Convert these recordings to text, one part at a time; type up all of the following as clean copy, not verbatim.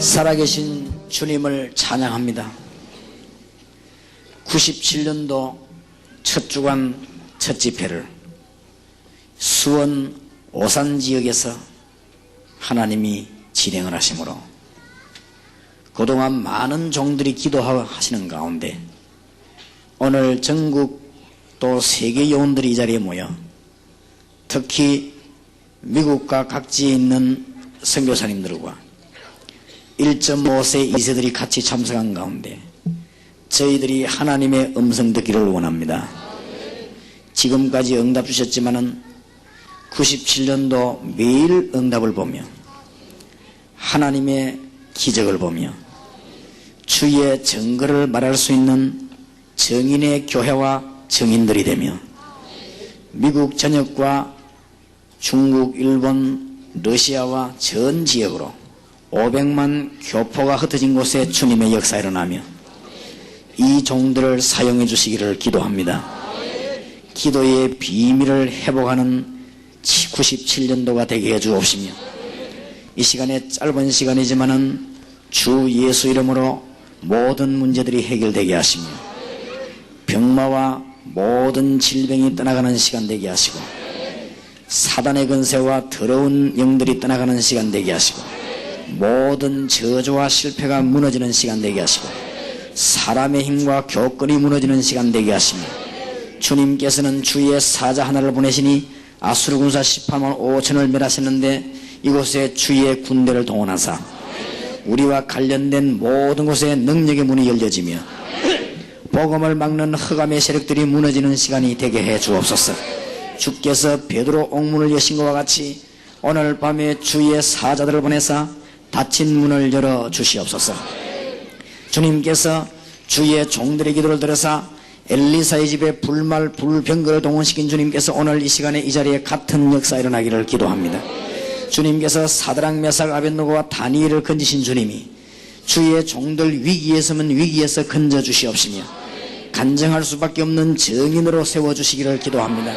살아계신 주님을 찬양합니다. 97년도 첫 주간 첫 집회를 수원 오산 지역에서 하나님이 진행을 하시므로 그동안 많은 종들이 기도하시는 가운데 오늘 전국 또 세계 요원들이 이 자리에 모여 특히 미국과 각지에 있는 선교사님들과 1.5세 2세들이 같이 참석한 가운데 저희들이 하나님의 음성 듣기를 원합니다. 지금까지 응답 주셨지만은 97년도 매일 응답을 보며 하나님의 기적을 보며 주의 증거를 말할 수 있는 정인의 교회와 정인들이 되며 미국 전역과 중국, 일본, 러시아와 전 지역으로 500만 교포가 흩어진 곳에 주님의 역사가 일어나며 이 종들을 사용해 주시기를 기도합니다. 기도의 비밀을 회복하는 97년도가 되게 해 주옵시며 이 시간에 짧은 시간이지만은 주 예수 이름으로 모든 문제들이 해결되게 하시며 병마와 모든 질병이 떠나가는 시간 되게 하시고 사단의 근세와 더러운 영들이 떠나가는 시간 되게 하시고 모든 저주와 실패가 무너지는 시간 되게 하시고 사람의 힘과 교권이 무너지는 시간 되게 하시며 주님께서는 주의 사자 하나를 보내시니 아수르 군사 18만 5천을 멸하셨는데 이곳에 주의 군대를 동원하사 우리와 관련된 모든 곳에 능력의 문이 열려지며 복음을 막는 흑암의 세력들이 무너지는 시간이 되게 해 주옵소서. 주께서 베드로 옥문을 여신 것과 같이 오늘 밤에 주의 사자들을 보내사 닫힌 문을 열어 주시옵소서. 주님께서 주의 종들의 기도를 들으사 엘리사의 집에 불말 불병거를 동원시킨 주님께서 오늘 이 시간에 이 자리에 같은 역사 일어나기를 기도합니다. 주님께서 사드락 메삭 아벳느고와 다니엘을 건지신 주님이 주의 종들 위기에 서면 위기에서 건져 주시옵시며 간증할 수밖에 없는 정인으로 세워주시기를 기도합니다.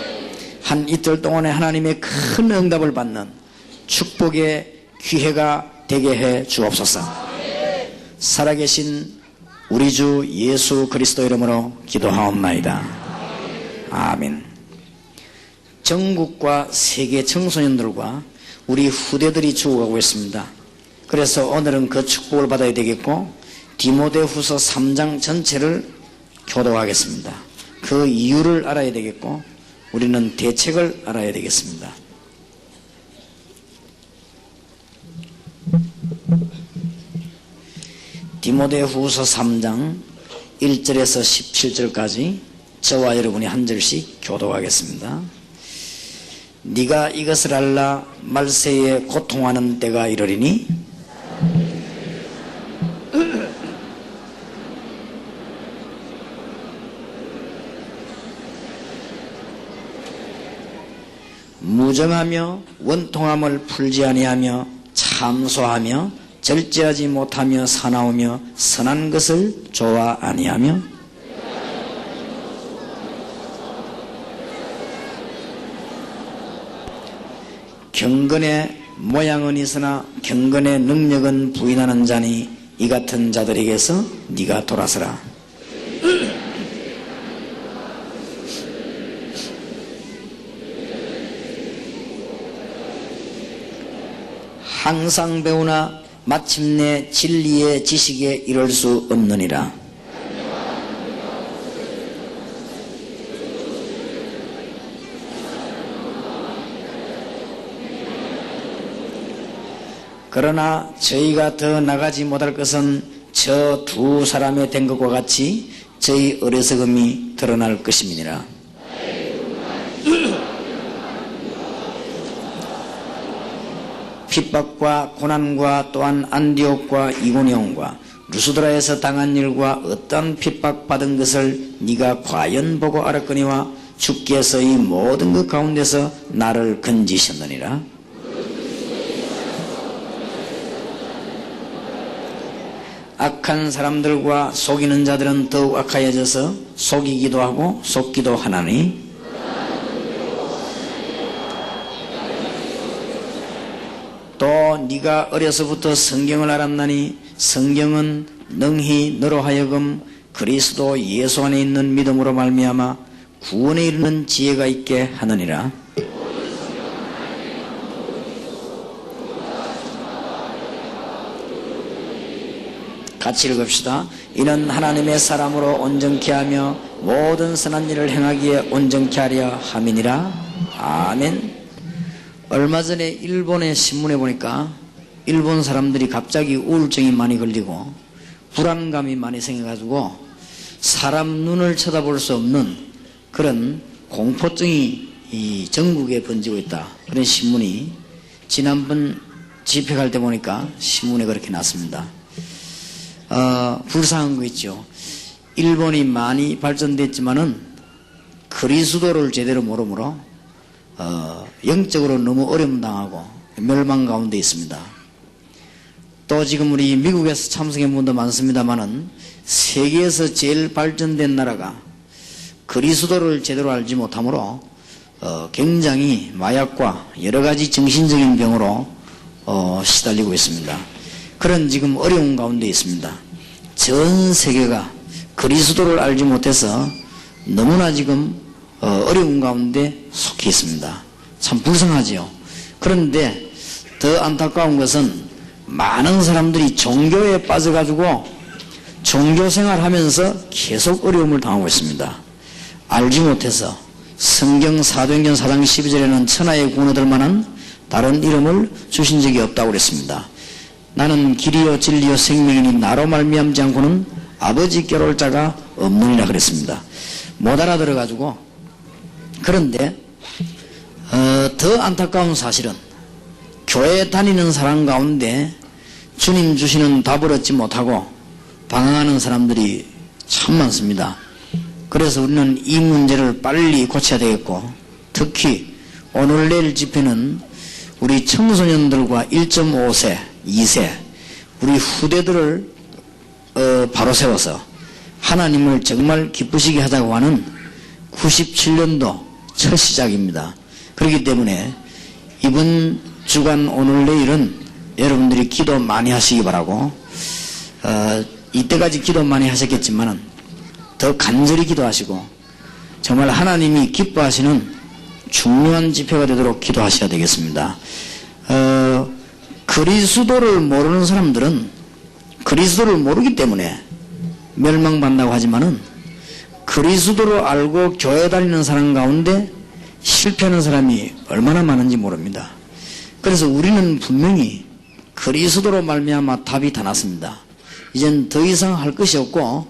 한 이틀 동안에 하나님의 큰 응답을 받는 축복의 기회가 되게 해 주옵소서. 살아계신 우리 주 예수 그리스도 이름으로 기도하옵나이다. 아멘. 전국과 세계 청소년들과 우리 후대들이 죽어가고 있습니다. 그래서 오늘은 그 축복을 받아야 되겠고 디모데후서 3장 전체를 교도하겠습니다. 그 이유를 알아야 되겠고 우리는 대책을 알아야 되겠습니다. 디모데후서 3장 1절에서 17절까지 저와 여러분이 한 절씩 교도하겠습니다. 네가 이것을 알라. 말세에 고통하는 때가 이르리니 무정하며 원통함을 풀지 아니하며 참소하며 절제하지 못하며 사나우며 선한 것을 좋아 아니하며 경건의 모양은 있으나 경건의 능력은 부인하는 자니 이 같은 자들에게서 네가 돌아서라. 항상 배우나 마침내 진리의 지식에 이를 수 없느니라. 그러나 저희가 더 나가지 못할 것은 저 두 사람의 된 것과 같이 저희 어리석음이 드러날 것임이니라. 핍박과 고난과 또한 안디옥과 이고니온과 루스드라에서 당한 일과 어떤 핍박받은 것을 네가 과연 보고 알았거니와 주께서 이 모든 것 가운데서 나를 건지셨느니라. 악한 사람들과 속이는 자들은 더욱 악하여져서 속이기도 하고 속기도 하나니 또 네가 어려서부터 성경을 알았나니 성경은 능히 너로 하여금 그리스도 예수 안에 있는 믿음으로 말미암아 구원에 이르는 지혜가 있게 하느니라. 같이 읽읍시다. 이는 하나님의 사람으로 온전케 하며 모든 선한 일을 행하기에 온전케 하려 함이니라. 아멘. 얼마 전에 일본의 신문에 보니까 일본 사람들이 갑자기 우울증이 많이 걸리고 불안감이 많이 생겨가지고 사람 눈을 쳐다볼 수 없는 그런 공포증이 이 전국에 번지고 있다. 그런 신문이 지난번 집회 갈 때 보니까 신문에 그렇게 났습니다. 불쌍한 거 있죠. 일본이 많이 발전됐지만은 그리스도를 제대로 모르므로 영적으로 너무 어려움 당하고 멸망 가운데 있습니다. 또 지금 우리 미국에서 참석한 분도 많습니다만은 세계에서 제일 발전된 나라가 그리스도를 제대로 알지 못하므로 굉장히 마약과 여러 가지 정신적인 병으로 시달리고 있습니다. 그런 지금 어려운 가운데 있습니다. 전 세계가 그리스도를 알지 못해서 너무나 지금 어려운 가운데 속해 있습니다. 참 불쌍하지요. 그런데 더 안타까운 것은 많은 사람들이 종교에 빠져가지고 종교생활 하면서 계속 어려움을 당하고 있습니다. 알지 못해서 성경 사도행전 4장 12절에는 천하의 구원 얻을 만한 다른 이름을 주신 적이 없다고 그랬습니다. 나는 길이요 진리요 생명이니 나로 말미암지 않고는 아버지께로 올 자가 없느니라 그랬습니다. 못 알아들어가지고. 그런데 더 안타까운 사실은 교회 다니는 사람 가운데 주님 주시는 답을 얻지 못하고 방황하는 사람들이 참 많습니다. 그래서 우리는 이 문제를 빨리 고쳐야 되겠고, 특히 오늘 내일 집회는 우리 청소년들과 1.5세, 2세 우리 후대들을 바로 세워서 하나님을 정말 기쁘시게 하자고 하는 97년도 첫 시작입니다. 그렇기 때문에 이번 주간 오늘 내일은 여러분들이 기도 많이 하시기 바라고, 이때까지 기도 많이 하셨겠지만은 더 간절히 기도하시고 정말 하나님이 기뻐하시는 중요한 집회가 되도록 기도하셔야 되겠습니다. 그리스도를 모르는 사람들은 그리스도를 모르기 때문에 멸망받는다고 하지만은 그리스도를 알고 교회 다니는 사람 가운데 실패하는 사람이 얼마나 많은지 모릅니다. 그래서 우리는 분명히 그리스도로 말미암아 답이 다 났습니다. 이젠 더 이상 할 것이 없고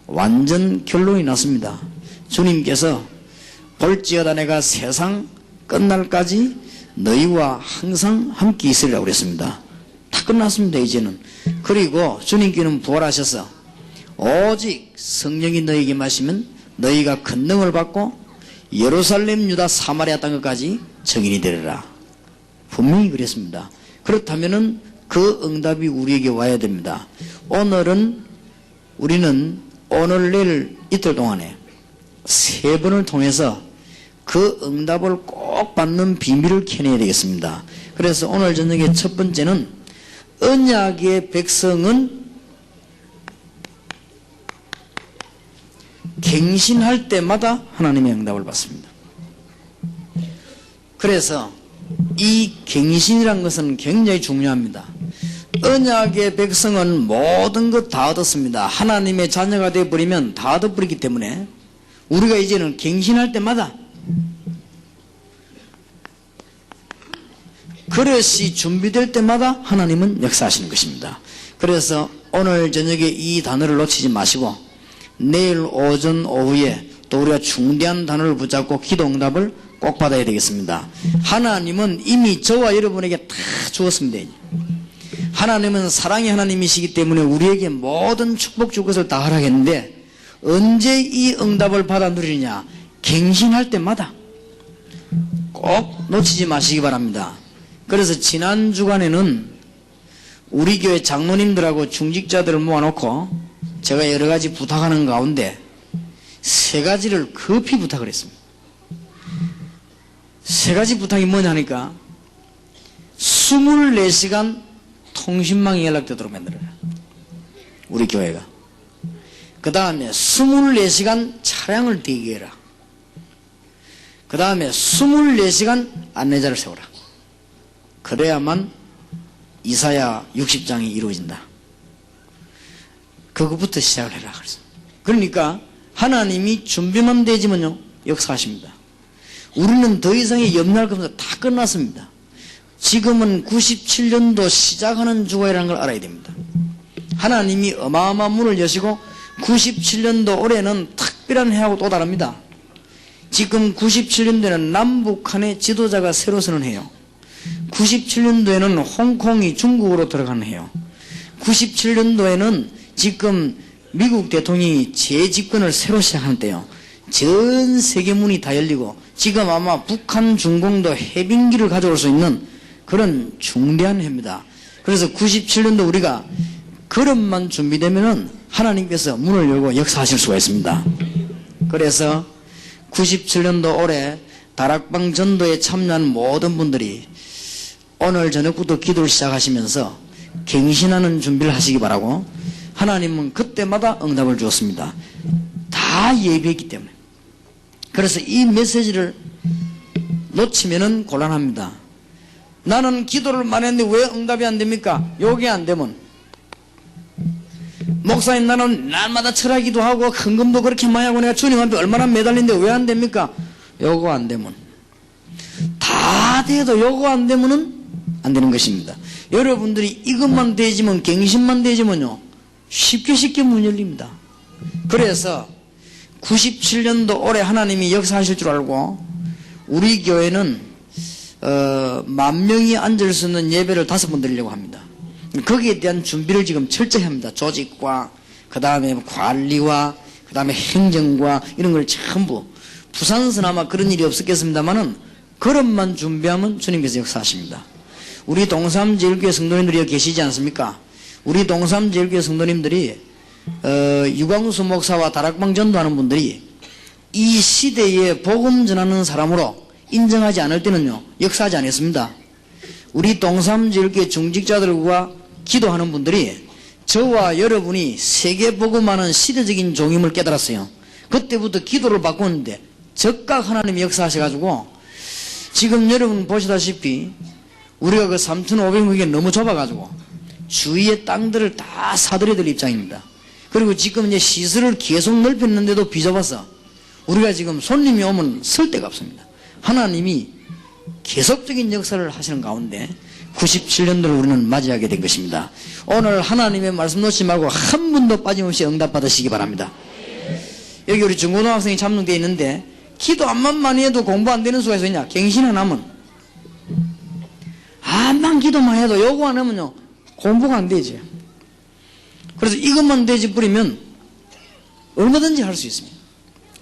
완전 결론이 났습니다. 주님께서 볼지어다 내가 세상 끝날까지 너희와 항상 함께 있으리라고 그랬습니다. 다 끝났습니다. 이제는. 그리고 주님께는 부활하셔서 오직 성령이 너희에게 마시면 너희가 큰 능을 받고 예루살렘, 유다, 사마리아 땅까지 증인이 되리라. 분명히 그랬습니다. 그렇다면은 그 응답이 우리에게 와야 됩니다. 우리는 오늘 내일 이틀 동안에 3번을 통해서 그 응답을 꼭 받는 비밀을 캐내야 되겠습니다. 그래서 오늘 저녁에 첫 번째는 언약의 백성은 갱신할 때마다 하나님의 응답을 받습니다. 그래서 이 갱신이란 것은 굉장히 중요합니다. 언약의 백성은 모든 것 다 얻었습니다. 하나님의 자녀가 되어버리면 다 얻어버리기 때문에 우리가 이제는 갱신할 때마다 그릇이 준비될 때마다 하나님은 역사하시는 것입니다. 그래서 오늘 저녁에 이 단어를 놓치지 마시고 내일 오전 오후에 또 우리가 중대한 단어를 붙잡고 기도 응답을 꼭 받아야 되겠습니다. 하나님은 이미 저와 여러분에게 다 주었습니다. 하나님은 사랑의 하나님이시기 때문에 우리에게 모든 축복 줄 것을 다 허락했는데 언제 이 응답을 받아 누리느냐? 갱신할 때마다 꼭 놓치지 마시기 바랍니다. 그래서 지난 주간에는 우리 교회 장로님들하고 중직자들을 모아놓고 제가 여러 가지 부탁하는 가운데 3가지를 급히 부탁을 했습니다. 3가지 부탁이 뭐냐 하니까 24시간 통신망이 연락되도록 만들어라. 우리 교회가. 그 다음에 24시간 차량을 대기해라. 그 다음에 24시간 안내자를 세워라. 그래야만 이사야 60장이 이루어진다. 그거부터 시작을 해라. 그러니까 하나님이 준비만 되지면요 역사하십니다. 우리는 더 이상의 염려할 것 없습니다. 다 끝났습니다. 지금은 97년도 시작하는 주간이라는 걸 알아야 됩니다. 하나님이 어마어마한 문을 여시고 97년도 올해는 특별한 해하고 또 다릅니다. 지금 97년도에는 남북한의 지도자가 새로 서는 해요. 97년도에는 홍콩이 중국으로 들어가는 해요. 97년도에는 지금 미국 대통령이 재집권을 새로 시작하는 때요. 전 세계 문이 다 열리고 지금 아마 북한 중공도 해빙기를 가져올 수 있는 그런 중대한 해입니다. 그래서 97년도 우리가 그릇만 준비되면은 하나님께서 문을 열고 역사하실 수가 있습니다. 그래서 97년도 올해 다락방 전도에 참여한 모든 분들이 오늘 저녁부터 기도를 시작하시면서 갱신하는 준비를 하시기 바라고, 하나님은 그때마다 응답을 주었습니다. 다 예비했기 때문에. 그래서 이 메시지를 놓치면은 곤란합니다. 나는 기도를 많이 했는데 왜 응답이 안 됩니까? 요게 안 되면, 목사님 나는 날마다 철학기도 하고 헌금도 그렇게 많이 하고 내가 주님 앞에 얼마나 매달리는데 왜 안 됩니까? 요거 안 되면, 다 돼도 요거 안 되면은 안 되는 것입니다. 여러분들이 이것만 되지면, 갱신만 되지면요 쉽게 문 열립니다. 그래서 97년도 올해 하나님이 역사하실 줄 알고 우리 교회는 10,000명이 앉을 수 있는 예배를 5번 드리려고 합니다. 거기에 대한 준비를 지금 철저히 합니다. 조직과 그 다음에 관리와 그 다음에 행정과 이런 걸 전부. 부산에서는 아마 그런 일이 없었겠습니다만은 그릇만 준비하면 주님께서 역사하십니다. 우리 동삼제일교회 성도님들이 여기 계시지 않습니까? 우리 동삼제일교회 성도님들이 유광수 목사와 다락방 전도하는 분들이 이 시대에 복음 전하는 사람으로 인정하지 않을 때는요 역사하지 않았습니다. 우리 동삼제일교회 중직자들과 기도하는 분들이 저와 여러분이 세계 복음하는 시대적인 종임을 깨달았어요. 그때부터 기도를 바꾸는데 즉각 하나님이 역사하셔가지고 지금 여러분 보시다시피 우리가 그 3,500명이 너무 좁아가지고 주위의 땅들을 다 사들여야 될 입장입니다. 그리고 지금 이제 시설을 계속 넓혔는데도 비좁아서 우리가 지금 손님이 오면 쓸 데가 없습니다. 하나님이 계속적인 역사를 하시는 가운데 97년도를 우리는 맞이하게 된 것입니다. 오늘 하나님의 말씀 놓지 말고 한 분도 빠짐없이 응답받으시기 바랍니다. 여기 우리 중고등학생이 참석되어 있는데 기도 암만 많이 해도 공부 안 되는 수가 있었냐? 갱신 안 하면, 암만 기도만 해도 요거 안 하면요 공부가 안 되지. 그래서 이것만 되지 뿌리면 얼마든지 할 수 있습니다.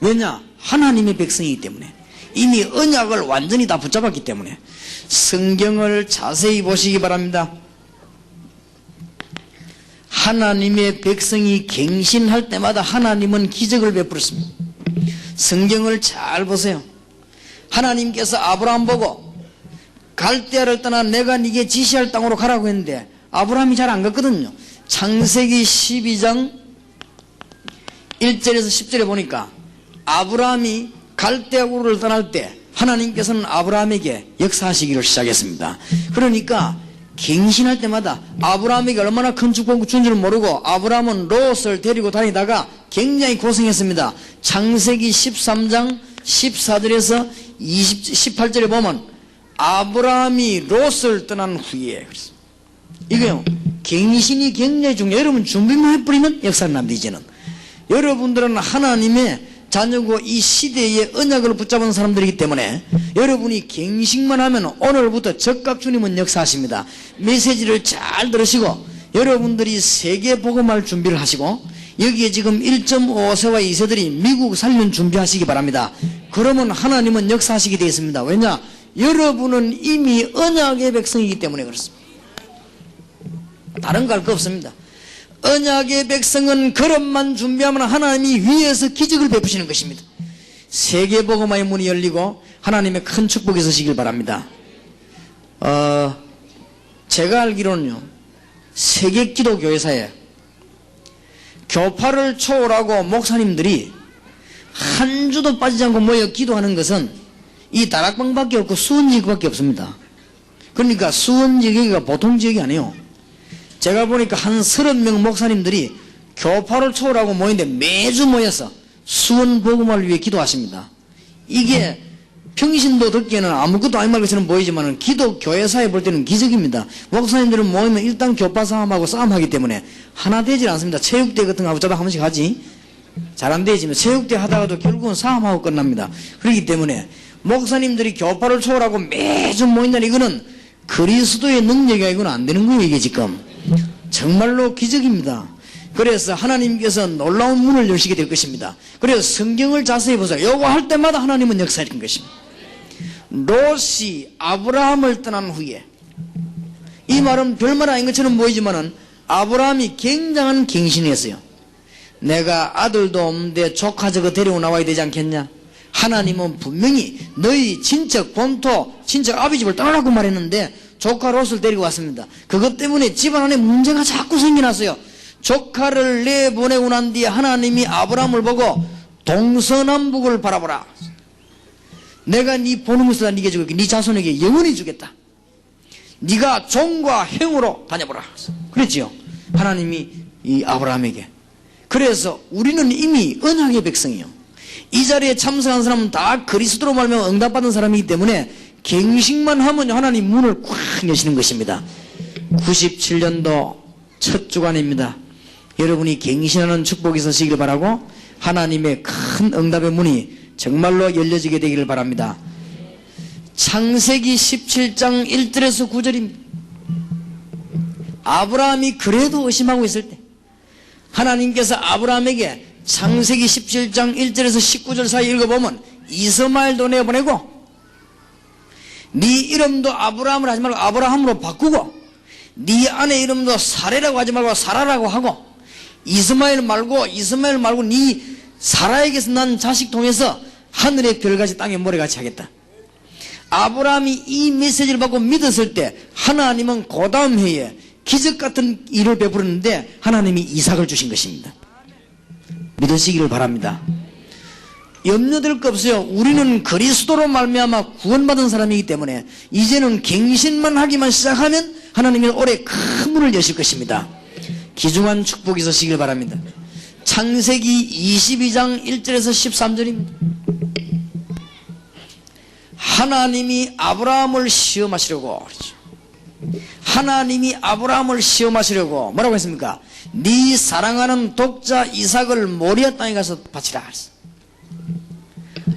왜냐? 하나님의 백성이기 때문에, 이미 언약을 완전히 다 붙잡았기 때문에. 성경을 자세히 보시기 바랍니다. 하나님의 백성이 갱신할 때마다 하나님은 기적을 베풀었습니다. 성경을 잘 보세요. 하나님께서 아브라함 보고 갈대아를 떠나 내가 네게 지시할 땅으로 가라고 했는데 아브라함이 잘 안 갔거든요. 창세기 12장 1절에서 10절에 보니까 아브라함이 갈대아우를 떠날 때 하나님께서는 아브라함에게 역사하시기를 시작했습니다. 그러니까 갱신할 때마다 아브라함에게 얼마나 큰 축복을 준 줄 모르고 아브라함은 롯을 데리고 다니다가 굉장히 고생했습니다. 창세기 13장 14절에서 18절에 보면 아브라함이 롯을 떠난 후에, 이게요 갱신이 굉장히 중요해요. 여러분 준비만 해버리면 역사는 납니다. 이제는 여러분들은 하나님의 자녀고 이 시대의 언약을 붙잡은 사람들이기 때문에 여러분이 갱신만 하면 오늘부터 즉각 주님은 역사하십니다. 메시지를 잘 들으시고 여러분들이 세계 복음할 준비를 하시고 여기에 지금 1.5세와 2세들이 미국 살면 준비하시기 바랍니다. 그러면 하나님은 역사하시게 되어 있습니다. 왜냐? 여러분은 이미 언약의 백성이기 때문에 그렇습니다. 다른 거 할 거 없습니다. 언약의 백성은 그릇만 준비하면 하나님이 위에서 기적을 베푸시는 것입니다. 세계복음화의 문이 열리고 하나님의 큰 축복이 있으시길 바랍니다. 제가 알기로는요 세계 기독교회사에 교파를 초월하고 목사님들이 한 주도 빠지지 않고 모여 기도하는 것은 이 다락방밖에 없고 수원지역밖에 없습니다. 그러니까 수원지역이 보통 지역이 아니에요. 제가 보니까 한 30명 목사님들이 교파를 초월하고 모이는데 매주 모여서 수원 복음화를 위해 기도하십니다. 이게 평신도 듣기에는 아무것도 아닌 말 것처럼 보이지만 기독교회사에 볼 때는 기적입니다. 목사님들은 모이면 일단 교파 싸움하고 싸움하기 때문에 하나 되질 않습니다. 체육대 같은 거 어쩌다 한 번씩 하지 잘 안 되지만 체육대 하다가도 결국은 싸움하고 끝납니다. 그렇기 때문에 목사님들이 교파를 초월하고 매주 모인다는 이거는 그리스도의 능력이 아니고는 안 되는 거예요. 이게 지금 정말로 기적입니다. 그래서 하나님께서 놀라운 문을 여시게 될 것입니다. 그래서 성경을 자세히 보세요. 요거 할 때마다 하나님은 역사하는 것입니다. 롯이 아브라함을 떠난 후에, 이 말은 별말 아닌 것처럼 보이지만은 아브라함이 굉장한 갱신을 했어요. 내가 아들도 없는데 조카 저거 데리고 나와야 되지 않겠냐? 하나님은 분명히 너희 친척 본토 친척 아비 집을 떠나라고 말했는데 조카 롯을 데리고 왔습니다. 그것 때문에 집안 안에 문제가 자꾸 생겨났어요. 조카를 내보내고 난 뒤에 하나님이 아브라함을 보고 동서남북을 바라보라. 내가 네 보는 것을 네게 주겠고 네 자손에게 영원히 주겠다. 네가 종과 행으로 다녀보라. 그랬지요. 하나님이 이 아브라함에게. 그래서 우리는 이미 언약의 백성이요. 이 자리에 참석한 사람은 다 그리스도로 말미암아 응답받은 사람이기 때문에 갱신만 하면 하나님 문을 꽉 여시는 것입니다. 97년도 첫 주간입니다. 여러분이 갱신하는 축복이 있으시길 바라고 하나님의 큰 응답의 문이 정말로 열려지게 되기를 바랍니다. 창세기 17장 1절에서 9절입니다. 아브라함이 그래도 의심하고 있을 때 하나님께서 아브라함에게 창세기 17장 1절에서 19절 사이 읽어보면 이스마엘도 내보내고 네 이름도 아브라함을 하지 말고 아브라함으로 바꾸고 네 아내 이름도 사레라고 하지 말고 사라라고 하고 이스마엘 말고 네 사라에게서 난 자식 통해서 하늘의 별같이 땅의 모래같이 하겠다. 아브라함이 이 메시지를 받고 믿었을 때 하나님은 그 다음 해에 기적같은 일을 베풀었는데 하나님이 이삭을 주신 것입니다. 믿으시기를 바랍니다. 염려될 거 없어요. 우리는 그리스도로 말미암아 구원받은 사람이기 때문에 이제는 갱신만 하기만 시작하면 하나님이 올해 큰 문을 여실 것입니다. 귀중한 축복이 있으시길 바랍니다. 창세기 22장 1절에서 13절입니다. 하나님이 아브라함을 시험하시려고 그러죠. 하나님이 아브라함을 시험하시려고 뭐라고 했습니까? 네 사랑하는 독자 이삭을 모리아 땅에 가서 바치라 그랬어.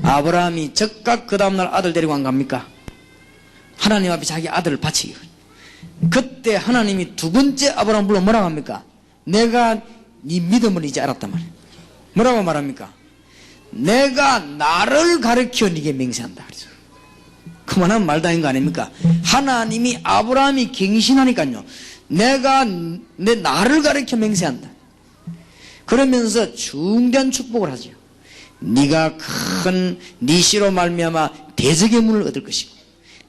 아브라함이 즉각 그 다음날 아들 데리고 안 갑니까? 하나님 앞에 자기 아들을 바치기. 그때 하나님이 두 번째 아브라함 불러 뭐라고 합니까? 내가 네 믿음을 이제 알았단 말이에요. 뭐라고 말합니까? 내가 나를 가르쳐 네게 맹세한다 그러죠. 그만한 말도 아닌 거 아닙니까? 하나님이 아브라함이 갱신하니까요. 내가 나를 가르쳐 맹세한다. 그러면서 중대한 축복을 하죠. 네가 큰 네 씨로 말미암아 대적의 문을 얻을 것이고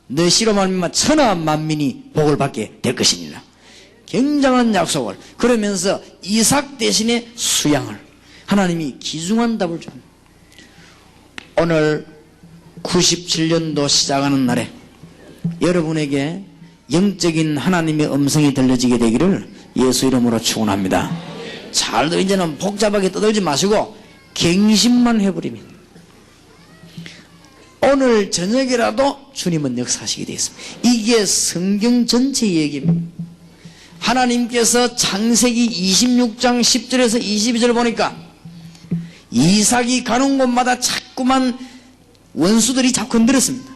너 씨로 말미암아 천하 만민이 복을 받게 될 것이니라. 굉장한 약속을. 그러면서 이삭 대신에 수양을 하나님이 귀중한 답을 줍니다. 오늘 97년도 시작하는 날에 여러분에게 영적인 하나님의 음성이 들려지게 되기를 예수 이름으로 축원합니다. 잘들 이제는 복잡하게 떠들지 마시고 갱신만 해버리면 오늘 저녁이라도 주님은 역사하시게 되어 있습니다. 이게 성경 전체의 얘기입니다. 하나님께서 창세기 26장 10절에서 22절 보니까 이삭이 가는 곳마다 자꾸만 원수들이 자꾸 흔들었습니다.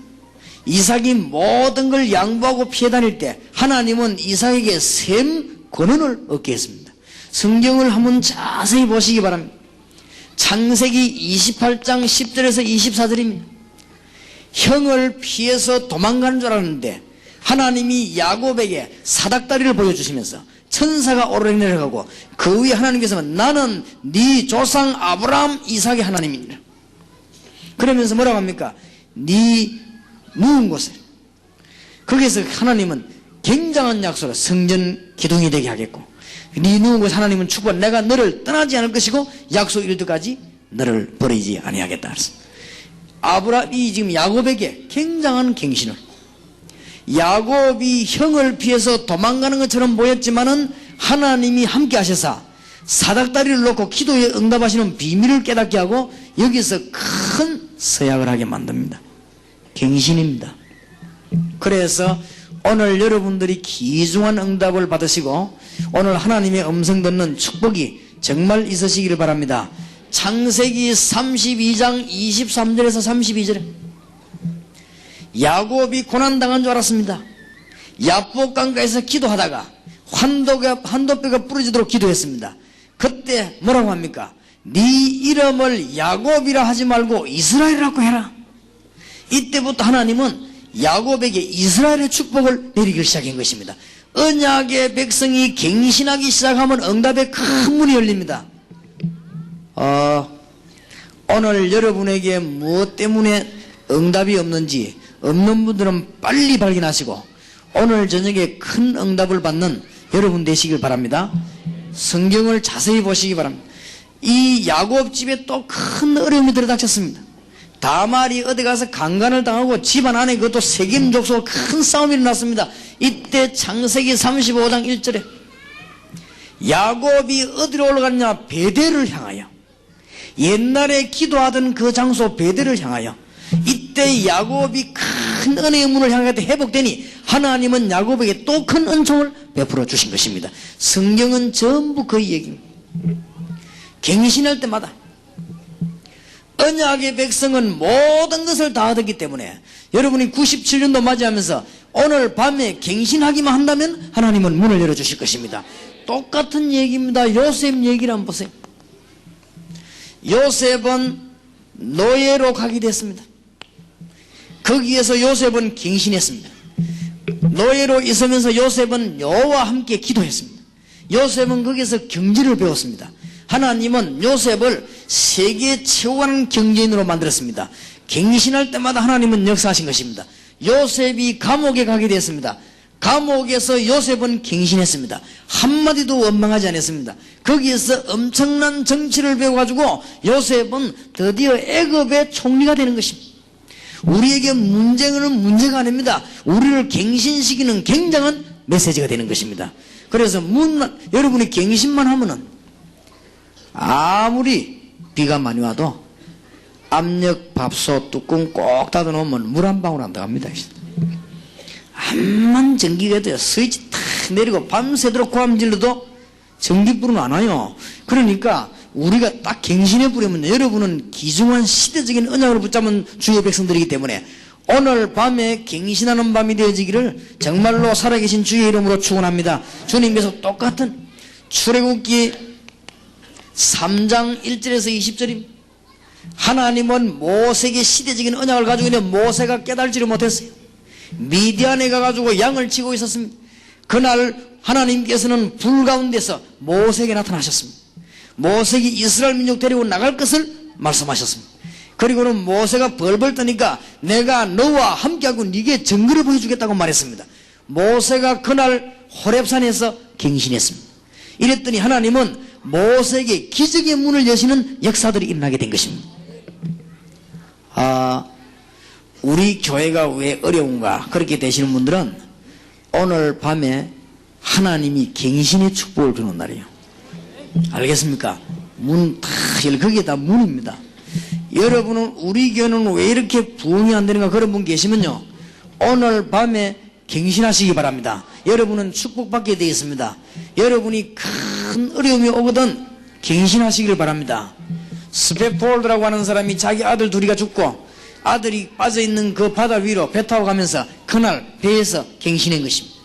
이삭이 모든 걸 양보하고 피해 다닐 때 하나님은 이삭에게 셈 권한을 얻게 했습니다. 성경을 한번 자세히 보시기 바랍니다. 창세기 28장 10절에서 24절입니다. 형을 피해서 도망가는 줄 알았는데 하나님이 야곱에게 사닥다리를 보여주시면서 천사가 오르락 내려가고 그 위에 하나님께서 나는 네 조상 아브라함 이삭의 하나님이니라. 그러면서 뭐라고 합니까? 네 누운 곳에 거기에서 하나님은 굉장한 약속으로 성전 기둥이 되게 하겠고 네 누운 곳 하나님은 축복 내가 너를 떠나지 않을 것이고 약속 이룰 때까지 너를 버리지 아니하겠다 그랬습니다. 아브라함이 지금 야곱에게 굉장한 갱신을 야곱이 형을 피해서 도망가는 것처럼 보였지만은 하나님이 함께 하셔서 사닥다리를 놓고 기도에 응답하시는 비밀을 깨닫게 하고 여기서 큰 서약을 하게 만듭니다. 갱신입니다. 그래서 오늘 여러분들이 귀중한 응답을 받으시고 오늘 하나님의 음성 듣는 축복이 정말 있으시기를 바랍니다. 창세기 32장 23절에서 32절에 야곱이 고난당한 줄 알았습니다. 야복강가에서 기도하다가 한도뼈가 부러지도록 기도했습니다. 그때 뭐라고 합니까? 네 이름을 야곱이라 하지 말고 이스라엘이라고 해라. 이때부터 하나님은 야곱에게 이스라엘의 축복을 내리기 시작한 것입니다. 언약의 백성이 갱신하기 시작하면 응답의 큰 문이 열립니다. 오늘 여러분에게 무엇 때문에 응답이 없는지 없는 분들은 빨리 발견하시고 오늘 저녁에 큰 응답을 받는 여러분 되시길 바랍니다. 성경을 자세히 보시기 바랍니다. 이 야곱 집에 또 큰 어려움이 들어닥쳤습니다. 다말이 어디 가서 강간을 당하고 집안 안에 그것도 세겜 족속 큰 싸움이 일어났습니다. 이때 창세기 35장 1절에 야곱이 어디로 올라갔냐? 베델을 향하여, 옛날에 기도하던 그 장소 베델을 향하여, 이때 야곱이 큰 은혜의 문을 향해 회복되니 하나님은 야곱에게 또 큰 은총을 베풀어 주신 것입니다. 성경은 전부 그 얘기입니다. 갱신할 때마다 언약의 백성은 모든 것을 다 얻었기 때문에 여러분이 97년도 맞이하면서 오늘 밤에 갱신하기만 한다면 하나님은 문을 열어주실 것입니다. 똑같은 얘기입니다. 요셉 얘기를 한번 보세요. 요셉은 노예로 가게 됐습니다. 거기에서 요셉은 갱신했습니다. 노예로 있으면서 요셉은 여호와와 함께 기도했습니다. 요셉은 거기에서 경제를 배웠습니다. 하나님은 요셉을 세계 최고한 경제인으로 만들었습니다. 갱신할 때마다 하나님은 역사하신 것입니다. 요셉이 감옥에 가게 됐습니다. 감옥에서 요셉은 갱신했습니다. 한마디도 원망하지 않았습니다. 거기에서 엄청난 정치를 배워가지고 요셉은 드디어 애굽의 총리가 되는 것입니다. 우리에게 문제는 문제가 아닙니다. 우리를 갱신시키는 굉장한 메시지가 되는 것입니다. 그래서 여러분이 갱신만 하면은 아무리 비가 많이 와도 압력 밥솥 뚜껑 꼭 닫아놓으면 물 한 방울 안 들어갑니다. 암만 전기가 돼요. 스위치 탁 내리고 밤새도록 고함 질러도 전기불은 안 와요. 그러니까 우리가 딱 갱신해 버리면 여러분은 귀중한 시대적인 언약을 붙잡은 주의 백성들이기 때문에 오늘 밤에 갱신하는 밤이 되어지기를 정말로 살아계신 주의 이름으로 축원합니다. 주님께서 똑같은 출애굽기 3장 1절에서 20절입니다. 하나님은 모세에게 시대적인 언약을 가지고 있는데 모세가 깨달지를 못했어요. 미디안에 가가지고 양을 치고 있었습니다. 그날 하나님께서는 불 가운데서 모세에게 나타나셨습니다. 모세에게 이스라엘 민족 데리고 나갈 것을 말씀하셨습니다. 그리고는 모세가 벌벌 떠니까 내가 너와 함께하고 네게 증거를 보여주겠다고 말했습니다. 모세가 그날 호렙산에서 갱신했습니다. 이랬더니 하나님은 모세에게 기적의 문을 여시는 역사들이 일어나게 된 것입니다. 우리 교회가 왜 어려운가 그렇게 되시는 분들은 오늘 밤에 하나님이 갱신의 축복을 주는 날이에요. 알겠습니까? 문 다 거기에다 문입니다. 여러분은 우리 교회는 왜 이렇게 부흥이 안 되는가 그런 분 계시면요, 오늘 밤에 갱신하시기 바랍니다. 여러분은 축복받게 되어 있습니다. 여러분이 큰 어려움이 오거든 갱신하시기를 바랍니다. 스페폴드라고 하는 사람이 자기 아들 둘이가 죽고 아들이 빠져있는 그 바다 위로 배 타고 가면서 그날 배에서 갱신한 것입니다.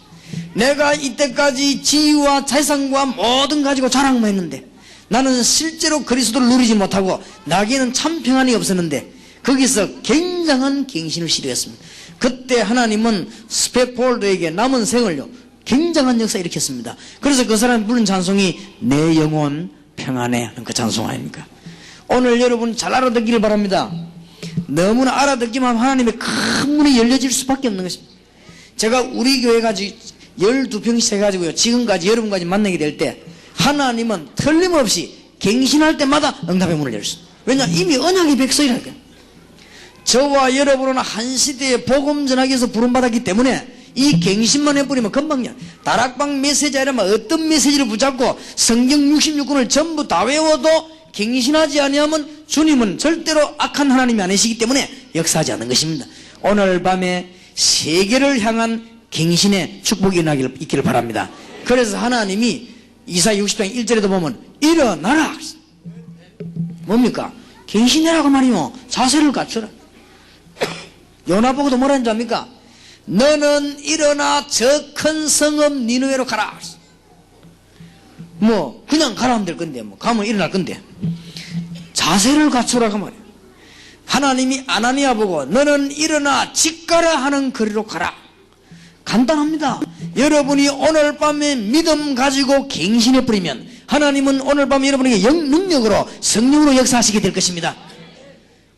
내가 이때까지 지위와 재산과 모든 가지고 자랑만 했는데 나는 실제로 그리스도를 누리지 못하고 나에게는 참 평안이 없었는데 거기서 굉장한 갱신을 시도했습니다. 그때 하나님은 스페폴드에게 남은 생을요 굉장한 역사 일으켰습니다. 그래서 그 사람이 부른 찬송이 내 영혼 평안해 하는 그 찬송 아닙니까? 오늘 여러분 잘 알아듣기를 바랍니다. 너무나 알아듣기만 하면 하나님의 큰 문이 열려질 수밖에 없는 것입니다. 제가 우리 교회 가지고 12평씩 해가지고요, 지금까지 여러분까지 만나게 될 때 하나님은 틀림없이 갱신할 때마다 응답의 문을 열었어요. 왜냐? 이미 언약의 백성이라니까요. 저와 여러분은 한 시대에 복음 전하기 위해서 부름받았기 때문에 이 갱신만 해버리면 금방요. 다락방 메시지 아니면 어떤 메시지를 붙잡고 성경 66권을 전부 다 외워도 갱신하지 아니하면 주님은 절대로 악한 하나님이 아니시기 때문에 역사하지 않는 것입니다. 오늘 밤에 세계를 향한 갱신의 축복이 있기를 바랍니다. 그래서 하나님이 이사야 60장 1절에도 보면 일어나라, 뭡니까? 갱신해라고 말이요. 자세를 갖추라. 요나 보고도 뭐라 하는지 압니까? 너는 일어나 저 큰 성읍 니느웨로 가라. 뭐 그냥 가라 하면 될 건데, 뭐 가면 일어날 건데 자세를 갖추라고 말이에요. 하나님이 아나니아 보고 너는 일어나 집가라 하는 거리로 가라. 간단합니다. 여러분이 오늘 밤에 믿음 가지고 갱신해버리면 하나님은 오늘 밤에 여러분에게 능력으로 성령으로 역사하시게 될 것입니다.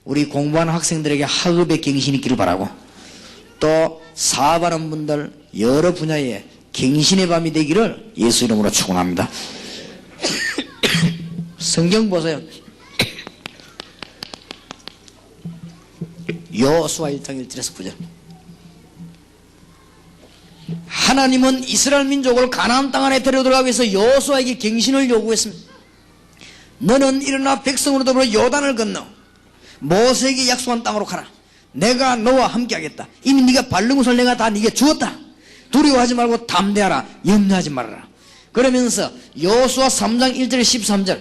우리 공부하는 학생들에게 학업의 갱신이 있기를 바라고, 또 사업하는 분들 여러 분야에 갱신의 밤이 되기를 예수 이름으로 축원합니다. 성경 보세요. 여호수아 1장 1절에서 9절. 하나님은 이스라엘 민족을 가나안 땅 안에 데려들어가기 위해서 여호수아에게 갱신을 요구했습니다. 너는 일어나 백성으로 더불어 요단을 건너 모세에게 약속한 땅으로 가라. 내가 너와 함께 하겠다. 이미 네가 밟는 것을 내가 다 네게 주었다. 두려워하지 말고 담대하라. 염려하지 말아라. 그러면서 여호수아 3장 1절 13절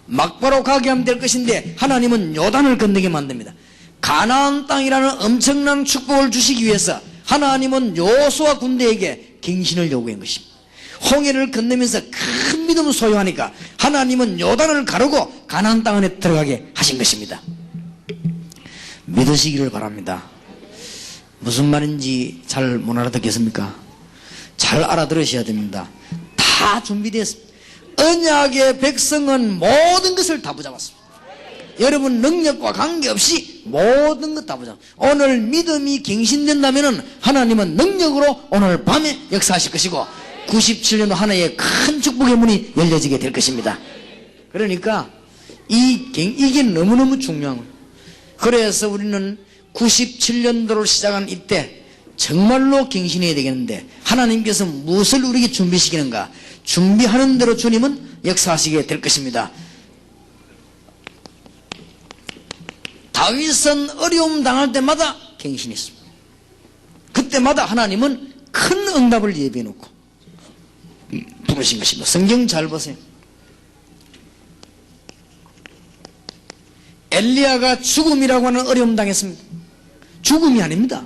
막바로 가게 하면 될 것인데 하나님은 요단을 건너게 만듭니다. 가나안 땅이라는 엄청난 축복을 주시기 위해서 하나님은 여호수아 군대에게 갱신을 요구한 것입니다. 홍해를 건너면서 큰 믿음을 소유하니까 하나님은 요단을 가르고 가나안 땅 안에 들어가게 하신 것입니다. 믿으시기를 바랍니다. 무슨 말인지 잘 못 알아듣겠습니까? 잘 알아들으셔야 됩니다. 다 준비되었습니다. 언약의 백성은 모든 것을 다 붙잡았습니다. 여러분 능력과 관계없이 모든 것 다 붙잡았습니다. 오늘 믿음이 갱신된다면 하나님은 능력으로 오늘 밤에 역사하실 것이고 97년도 하나의 큰 축복의 문이 열려지게 될 것입니다. 그러니까 이게 너무너무 중요한 거예요. 그래서 우리는 97년도를 시작한 이때 정말로 갱신해야 되겠는데 하나님께서 무엇을 우리에게 준비시키는가? 준비하는 대로 주님은 역사하시게 될 것입니다. 다윗은 어려움 당할 때마다 갱신했습니다. 그때마다 하나님은 큰 응답을 예비해 놓고 부르신 것입니다. 성경 잘 보세요. 엘리야가 죽음이라고 하는 어려움 당했습니다. 죽음이 아닙니다.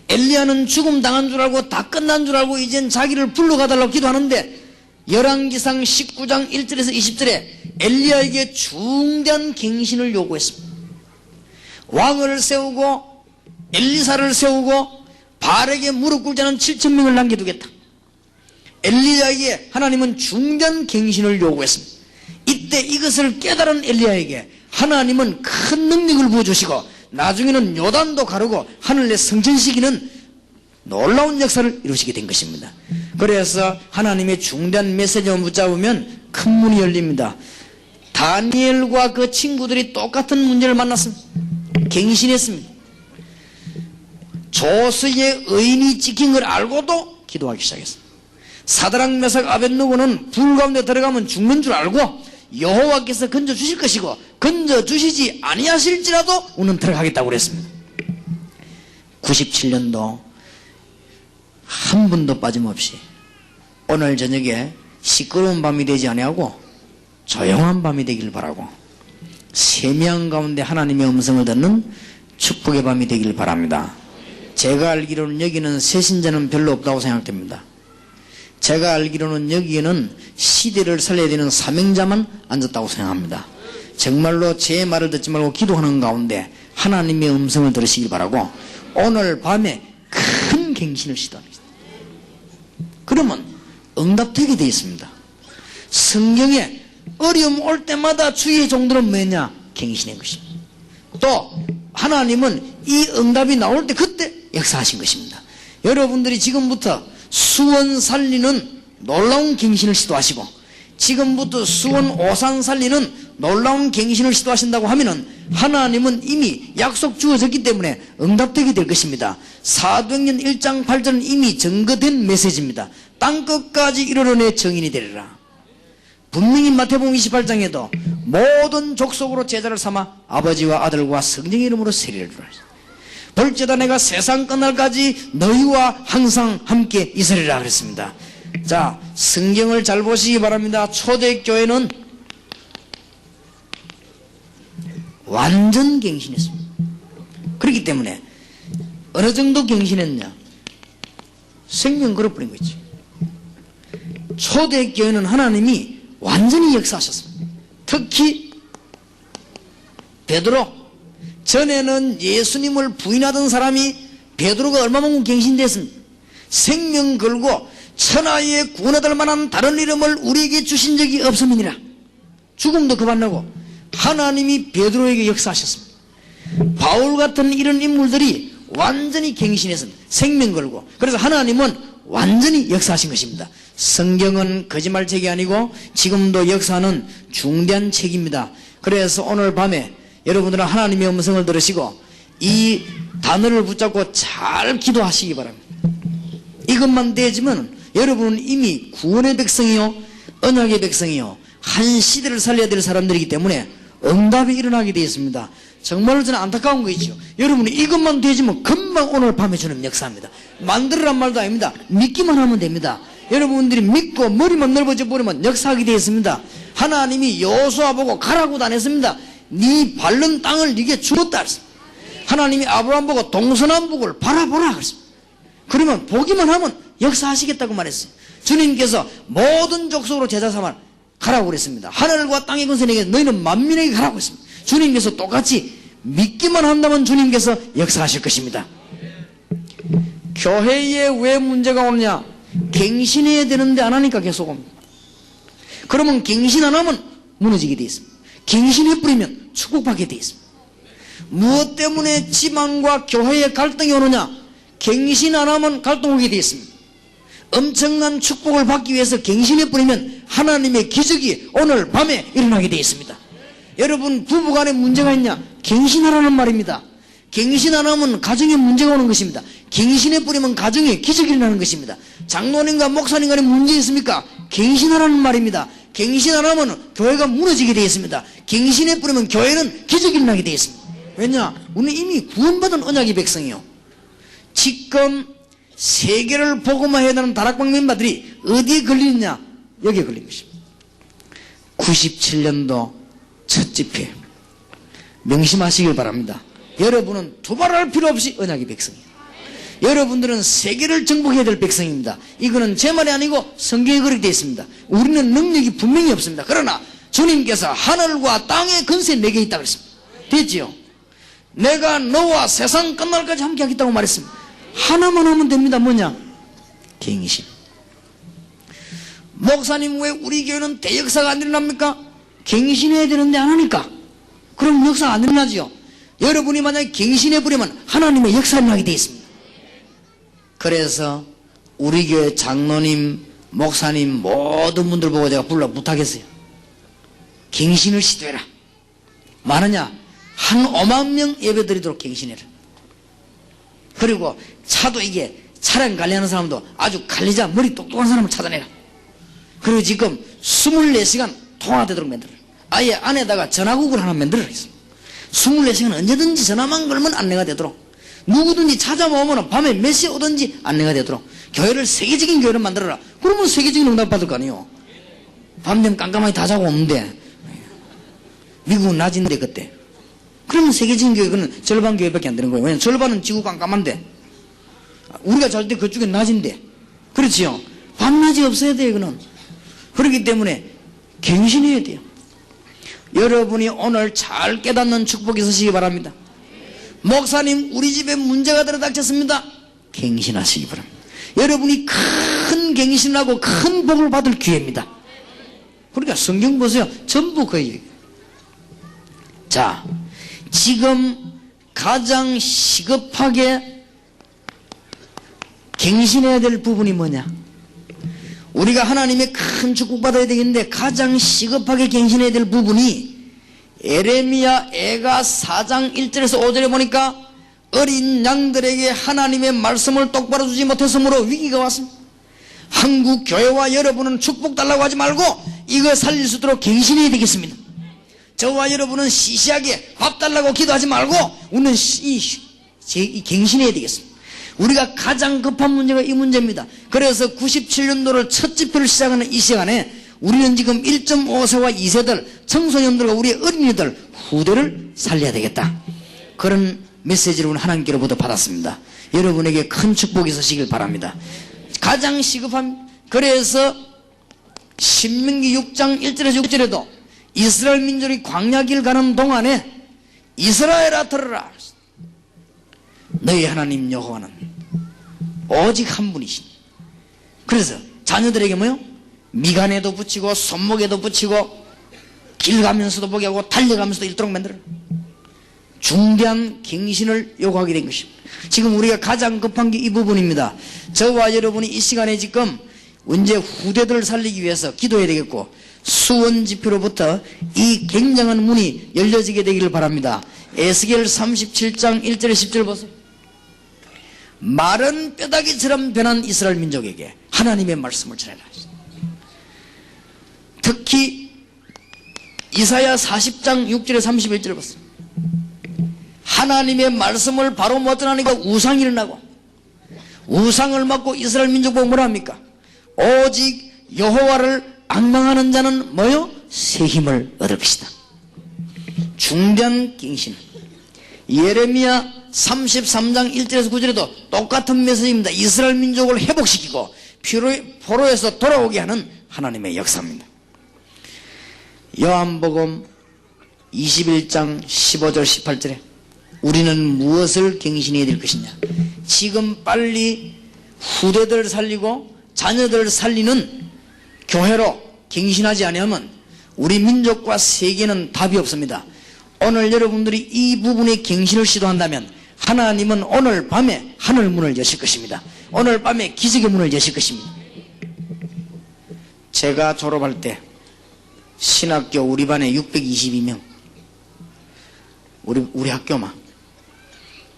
엘리야는 죽음 당한 줄 알고 다 끝난 줄 알고 이젠 자기를 불러가달라고 기도하는데 열왕기상 19장 1절에서 20절에 엘리야에게 중대한 갱신을 요구했습니다. 왕을 세우고 엘리사를 세우고 바알에게 무릎 꿇지 않은 7,000명을 남겨두겠다. 엘리야에게 하나님은 중대한 갱신을 요구했습니다. 이때 이것을 깨달은 엘리야에게 하나님은 큰 능력을 부어주시고 나중에는 요단도 가르고 하늘에 성전시키는 놀라운 역사를 이루시게 된 것입니다. 그래서 하나님의 중대한 메시지만 붙잡으면 큰 문이 열립니다. 다니엘과 그 친구들이 똑같은 문제를 만났습니다. 갱신했습니다. 조수의 의인이 찍힌 걸 알고도 기도하기 시작했습니다. 사드락 메삭 아벳느고는 불 가운데 들어가면 죽는 줄 알고 여호와께서 건져주실 것이고 건져주시지 아니하실지라도 우리는 들어가겠다고 그랬습니다. 97년도 한 분도 빠짐없이 오늘 저녁에 시끄러운 밤이 되지 아니하고 조용한 밤이 되길 바라고 세미한 가운데 하나님의 음성을 듣는 축복의 밤이 되길 바랍니다. 제가 알기로는 여기는 새신자는 별로 없다고 생각됩니다. 제가 알기로는 여기에는 시대를 살려야 되는 사명자만 앉았다고 생각합니다. 정말로 제 말을 듣지 말고 기도하는 가운데 하나님의 음성을 들으시길 바라고 오늘 밤에 큰 갱신을 시도합니다. 그러면 응답되게 되어 있습니다. 성경에 어려움 올 때마다 주의 종들은 뭐냐? 갱신한 것입니다. 또 하나님은 이 응답이 나올 때 그때 역사하신 것입니다. 여러분들이 지금부터 수원 살리는 놀라운 갱신을 시도하시고 지금부터 수원 오산 살리는 놀라운 갱신을 시도하신다고 하면은 하나님은 이미 약속 주어졌기 때문에 응답되게 될 것입니다. 사도행전 1장 8절은 이미 증거된 메시지입니다. 땅끝까지 이르러내 증인이 되리라. 분명히 마태복음 28장에도 모든 족속으로 제자를 삼아 아버지와 아들과 성령의 이름으로 세례를 주라. 볼지어다 내가 세상 끝날까지 너희와 항상 함께 있으리라 그랬습니다. 자, 성경을 잘 보시기 바랍니다. 초대교회는 완전 갱신했습니다. 그렇기 때문에 어느 정도 갱신했냐? 생명 걸어버린 거지. 초대교회는 하나님이 완전히 역사하셨습니다. 특히 베드로, 전에는 예수님을 부인하던 사람이 베드로가 얼마만큼 갱신됐습니까? 생명 걸고 천하에 구원받을 만한 다른 이름을 우리에게 주신 적이 없음이니라. 죽음도 그만하고 하나님이 베드로에게 역사하셨습니다. 바울 같은 이런 인물들이 완전히 갱신했습니다. 생명 걸고. 그래서 하나님은 완전히 역사하신 것입니다. 성경은 거짓말책이 아니고 지금도 역사하는 중대한 책입니다. 그래서 오늘 밤에 여러분들은 하나님의 음성을 들으시고 이 단어를 붙잡고 잘 기도하시기 바랍니다. 이것만 되지만 여러분은 이미 구원의 백성이요 언약의 백성이요 한 시대를 살려야 될 사람들이기 때문에 응답이 일어나게 되어 있습니다. 정말로 저는 안타까운 거 있죠. 여러분이 이것만 되지면 금방 오늘 밤에 저는 역사합니다. 만들으란 말도 아닙니다. 믿기만 하면 됩니다. 여러분들이 믿고 머리만 넓어져 버리면 역사하게 되어 있습니다. 하나님이 여호수아 보고 가라고도 안 했습니다. 네 밟는 땅을 네게 주었다 했습니다. 하나님이 아브라함 보고 동서남북을 바라보라 그랬습니다. 그러면 보기만 하면 역사하시겠다고 말했어요. 주님께서 모든 족속으로 제자 삼아 가라고 그랬습니다. 하늘과 땅의 권세에게 너희는 만민에게 가라고 했습니다. 주님께서 똑같이 믿기만 한다면 주님께서 역사하실 것입니다. 교회에 왜 문제가 오느냐? 갱신해야 되는데 안 하니까 계속 옵니다. 그러면 갱신 안 하면 무너지게 되어 있습니다. 갱신해버리면 축복받게 되어 있습니다. 무엇 때문에 지방과 교회에 갈등이 오느냐? 갱신 안 하면 갈등 오게 되어 있습니다. 엄청난 축복을 받기 위해서 갱신해버리면 하나님의 기적이 오늘 밤에 일어나게 되어 있습니다. 여러분 부부간에 문제가 있냐? 갱신하라는 말입니다. 갱신 안 하면 가정에 문제가 오는 것입니다. 갱신해버리면 가정에 기적이 일어나는 것입니다. 장로님과 목사님 간에 문제 있습니까? 갱신하라는 말입니다. 갱신 안 하면 교회가 무너지게 되어 있습니다. 갱신해버리면 교회는 기적이 일어나게 되어 있습니다. 왜냐? 우리는 이미 구원받은 언약의 백성이요. 지금 세계를 복음화해야 되는 다락방 멤버들이 어디에 걸리느냐? 여기에 걸린 것입니다. 97년도 첫 집회 명심하시길 바랍니다. 여러분은 두말할 필요 없이 언약의 백성이에요. 여러분들은 세계를 정복해야 될 백성입니다. 이거는 제 말이 아니고 성경에 그렇게 되어 있습니다. 우리는 능력이 분명히 없습니다. 그러나 주님께서 하늘과 땅의 권세 내게 있다고 했습니다. 됐지요? 내가 너와 세상 끝날까지 함께 하겠다고 말했습니다. 하나만 하면 됩니다. 뭐냐? 갱신. 목사님 왜 우리 교회는 대역사가 안 일어납니까? 갱신해야 되는데 안 하니까. 그럼 역사가 안 일어나지요. 여러분이 만약에 갱신해버리면 하나님의 역사가 일어나게 되어 있습니다. 그래서 우리 교회 장로님, 목사님 모든 분들 보고 제가 불러 부탁했어요. 갱신을 시도해라. 많으냐? 한 5만 명 예배드리도록 갱신해라. 그리고 차도 이게 차량 관리하는 사람도 아주 관리자 머리 똑똑한 사람을 찾아내라. 그리고 지금 24시간 통화되도록 만들어라. 아예 안에다가 전화국을 하나 만들어라. 24시간 언제든지 전화만 걸면 안내가 되도록, 누구든지 찾아오면 밤에 몇 시에 오든지 안내가 되도록 교회를 세계적인 교회를 만들어라. 그러면 세계적인 응답 받을 거 아니에요. 밤 되면 깜깜하게 다 자고 오는데 미국은 낮인데 그때. 그러면 세계적인 교회는 절반 교회밖에 안 되는 거예요. 왜냐하면 절반은 지구 깜깜한데 우리가 잘 때 그쪽은 낮인데. 그렇지요. 밤낮이 없어야 돼요. 이거는. 그렇기 때문에 갱신해야 돼요. 여러분이 오늘 잘 깨닫는 축복이 있으시기 바랍니다. 목사님 우리 집에 문제가 들어닥쳤습니다. 갱신하시기 바랍니다. 여러분이 큰 갱신을 하고 큰 복을 받을 기회입니다. 그러니까 성경 보세요. 전부 거의. 자, 지금 가장 시급하게 갱신해야 될 부분이 뭐냐? 우리가 하나님의 큰 축복받아야 되겠는데 가장 시급하게 갱신해야 될 부분이 에레미야 애가 4장 1절에서 5절에 보니까 어린 양들에게 하나님의 말씀을 똑바로 주지 못했으므로 위기가 왔습니다. 한국 교회와 여러분은 축복 달라고 하지 말고 이거 살릴 수 있도록 갱신해야 되겠습니다. 저와 여러분은 시시하게 밥 달라고 기도하지 말고 우리는 갱신해야 되겠습니다. 우리가 가장 급한 문제가 이 문제입니다. 그래서 97년도를 첫 집회를 시작하는 이 시간에 우리는 지금 1.5세와 2세들, 청소년들과 우리의 어린이들, 후대를 살려야 되겠다. 그런 메시지를 하나님께로부터 받았습니다. 여러분에게 큰 축복이 있으시길 바랍니다. 가장 시급한, 그래서 신명기 6장 1절에서 6절에도 이스라엘 민족이 광야길 가는 동안에 이스라엘아 들으라. 너희 하나님 여호와는 오직 한 분이신. 그래서 자녀들에게 뭐요? 미간에도 붙이고 손목에도 붙이고 길 가면서도 보게 하고 달려가면서도 읽도록 만들어. 중대한 갱신을 요구하게 된 것입니다. 지금 우리가 가장 급한 게 이 부분입니다. 저와 여러분이 이 시간에 지금 언제 후대들을 살리기 위해서 기도해야 되겠고 수원 집회로부터 이 굉장한 문이 열려지게 되기를 바랍니다. 에스겔 37장 1절에 10절 보세요. 마른 뼈다귀처럼 변한 이스라엘 민족에게 하나님의 말씀을 전해라. 특히 이사야 40장 6절에 31절을 보세요. 하나님의 말씀을 바로 못 전하니까 우상이 일어나고 우상을 맡고 이스라엘 민족 보고 뭐라 합니까? 오직 여호와를 앙망하는 자는 뭐요? 새 힘을 얻을 것이다. 중대한 갱신. 예레미야 33장 1절에서 9절에도 똑같은 메시지입니다. 이스라엘 민족을 회복시키고 포로에서 돌아오게 하는 하나님의 역사입니다. 요한복음 21장 15절 18절에 우리는 무엇을 갱신해야 될 것이냐? 지금 빨리 후대들을 살리고 자녀들을 살리는 교회로 갱신하지 않으면 우리 민족과 세계는 답이 없습니다. 오늘 여러분들이 이 부분의 갱신을 시도한다면 하나님은 오늘 밤에 하늘 문을 여실 것입니다. 오늘 밤에 기적의 문을 여실 것입니다. 제가 졸업할 때 신학교 우리 반에 622명, 우리 학교만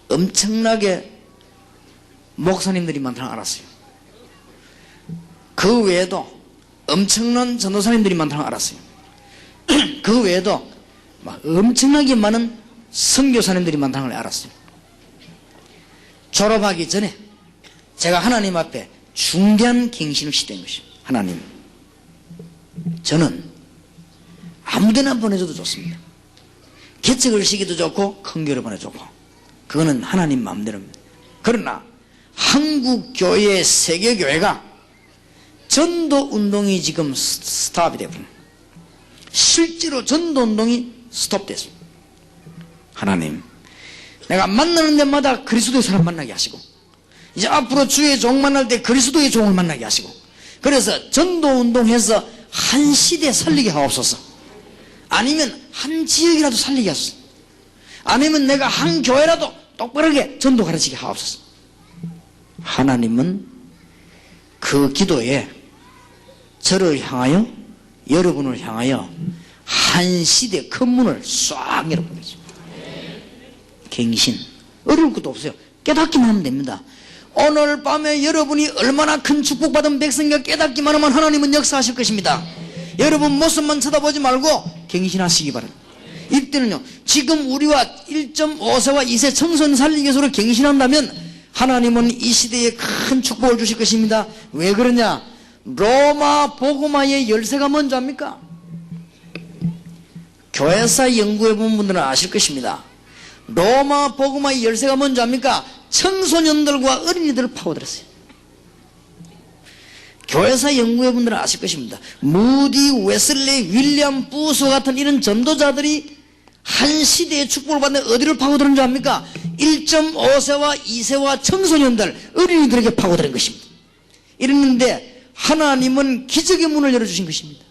엄청나게 목사님들이 많다는 걸 알았어요. 그 외에도 엄청난 전도사님들이 많다는 걸 알았어요. 그 외에도 엄청나게 많은 선교사님들이 많다는 걸 알았어요. 졸업하기 전에 제가 하나님 앞에 중대한 갱신을 시도한 것이에요. 하나님, 저는 아무데나 보내줘도 좋습니다. 개척을 시기도 좋고 큰 교회를 보내주고 그거는 하나님 마음대로입니다. 그러나 한국 교회, 세계 교회가 전도 운동이 지금 스탑이 되어버립니다. 실제로 전도 운동이 스톱됐습니다. 하나님, 내가 만나는 데마다 그리스도의 사람 만나게 하시고 이제 앞으로 주의 종 만날 때 그리스도의 종을 만나게 하시고 그래서 전도 운동해서 한 시대 살리게 하옵소서. 아니면 한 지역이라도 살리게 하소서. 아니면 내가 한 교회라도 똑바르게 전도 가르치게 하옵소서. 하나님은 그 기도에 저를 향하여 여러분을 향하여 한 시대 큰 문을 싹 열어보겠죠. 갱신 어려울 것도 없어요. 깨닫기만 하면 됩니다. 오늘 밤에 여러분이 얼마나 큰 축복받은 백성과 깨닫기만 하면 하나님은 역사하실 것입니다. 여러분 모습만 쳐다보지 말고 갱신하시기 바랍니다. 이때는요, 지금 우리와 1.5세와 2세 청소년 살리기 위해서 갱신한다면 하나님은 이 시대에 큰 축복을 주실 것입니다. 왜 그러냐? 로마 복음화의 열쇠가 뭔지 압니까? 교회사 연구해본 분들은 아실 것입니다. 로마 복음화의 열쇠가 뭔지 압니까? 청소년들과 어린이들을 파고들었어요. 교회사 연구해본 분들은 아실 것입니다. 무디, 웨슬리, 윌리엄 부스 같은 이런 전도자들이 한 시대의 축복을 받는 어디를 파고드는 줄 압니까? 1.5세와 2세와 청소년들, 어린이들에게 파고드는 것입니다. 이랬는데 하나님은 기적의 문을 열어주신 것입니다.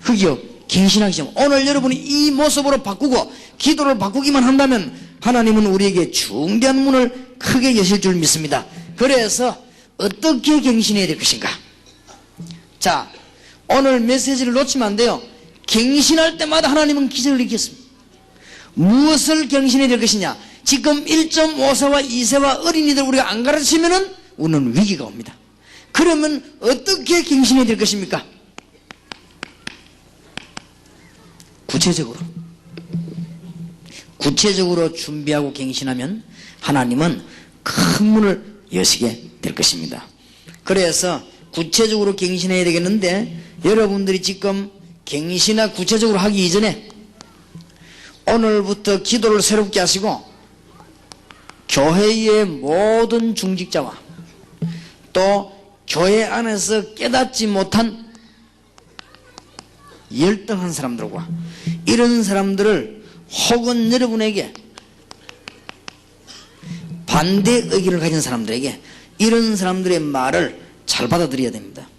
그게요, 갱신하기 전 오늘 여러분이 이 모습으로 바꾸고 기도를 바꾸기만 한다면 하나님은 우리에게 중대한 문을 크게 여실 줄 믿습니다. 그래서 어떻게 갱신해야 될 것인가? 자, 오늘 메시지를 놓치면 안 돼요. 갱신할 때마다 하나님은 기적을 일으켰습니다. 무엇을 갱신해야 될 것이냐? 지금 1.5세와 2세와 어린이들 우리가 안 가르치면은 우리는 위기가 옵니다. 그러면 어떻게 갱신해야 될 것입니까? 구체적으로 준비하고 갱신하면 하나님은 큰 문을 여시게 될 것입니다. 그래서 구체적으로 갱신해야 되겠는데, 여러분들이 지금 갱신을 구체적으로 하기 이전에 오늘부터 기도를 새롭게 하시고, 교회의 모든 중직자와 또 교회 안에서 깨닫지 못한 열등한 사람들과 이런 사람들을, 혹은 여러분에게 반대 의견을 가진 사람들에게 이런 사람들의 말을 잘 받아들여야 됩니다.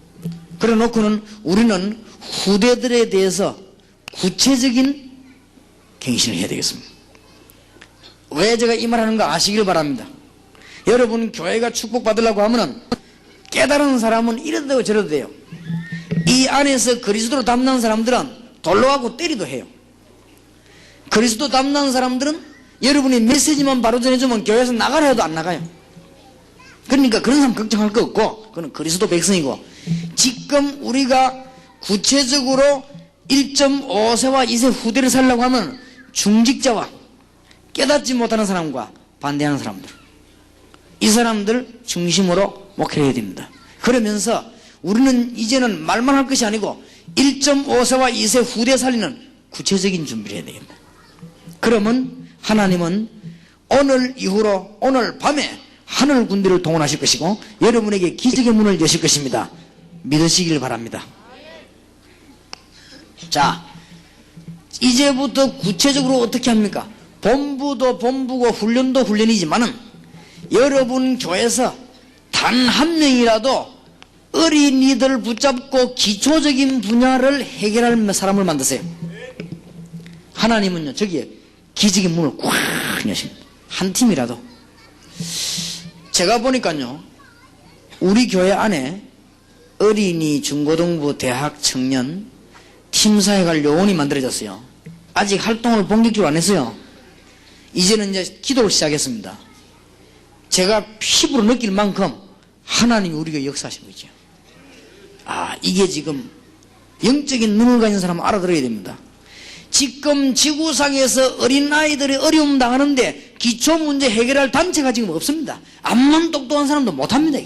그래 놓고는 우리는 후대들에 대해서 구체적인 갱신을 해야 되겠습니다. 왜 제가 이 말하는가 아시길 바랍니다. 여러분, 교회가 축복받으려고 하면은 깨달은 사람은 이래도 되고 저래도 돼요. 이 안에서 그리스도로 담는 사람들은 돌로 하고 때리도 해요. 그리스도 담는 사람들은 여러분이 메시지만 바로 전해주면 교회에서 나가라 해도 안 나가요. 그러니까 그런 사람 걱정할 거 없고, 그건 그리스도 백성이고, 지금 우리가 구체적으로 1.5세와 2세 후대를 살려고 하면 중직자와 깨닫지 못하는 사람과 반대하는 사람들, 이 사람들 중심으로 목회를 해야 됩니다. 그러면서 우리는 이제는 말만 할 것이 아니고 1.5세와 2세 후대 살리는 구체적인 준비를 해야 되겠다. 그러면 하나님은 오늘 이후로, 오늘 밤에 하늘 군대를 동원하실 것이고 여러분에게 기적의 문을 여실 것입니다. 믿으시길 바랍니다. 자, 이제부터 구체적으로 어떻게 합니까? 본부도 본부고 훈련도 훈련이지만은 여러분 교회에서 단 한 명이라도 어린이들 붙잡고 기초적인 분야를 해결할 사람을 만드세요. 하나님은요, 저기에 기적의 문을 꽉 여십니다. 한 팀이라도. 제가 보니까요, 우리 교회 안에 어린이, 중고등부, 대학, 청년 팀사회 갈 요원이 만들어졌어요. 아직 활동을 본격적으로 안 했어요. 이제는 이제 기도를 시작했습니다. 제가 피부로 느낄 만큼 하나님이 우리가 역사하시고 있죠. 아, 이게 지금 영적인 눈을 가진 사람은 알아들어야 됩니다. 지금 지구상에서 어린아이들이 어려움 당하는데 기초 문제 해결할 단체가 지금 없습니다. 암만 똑똑한 사람도 못합니다.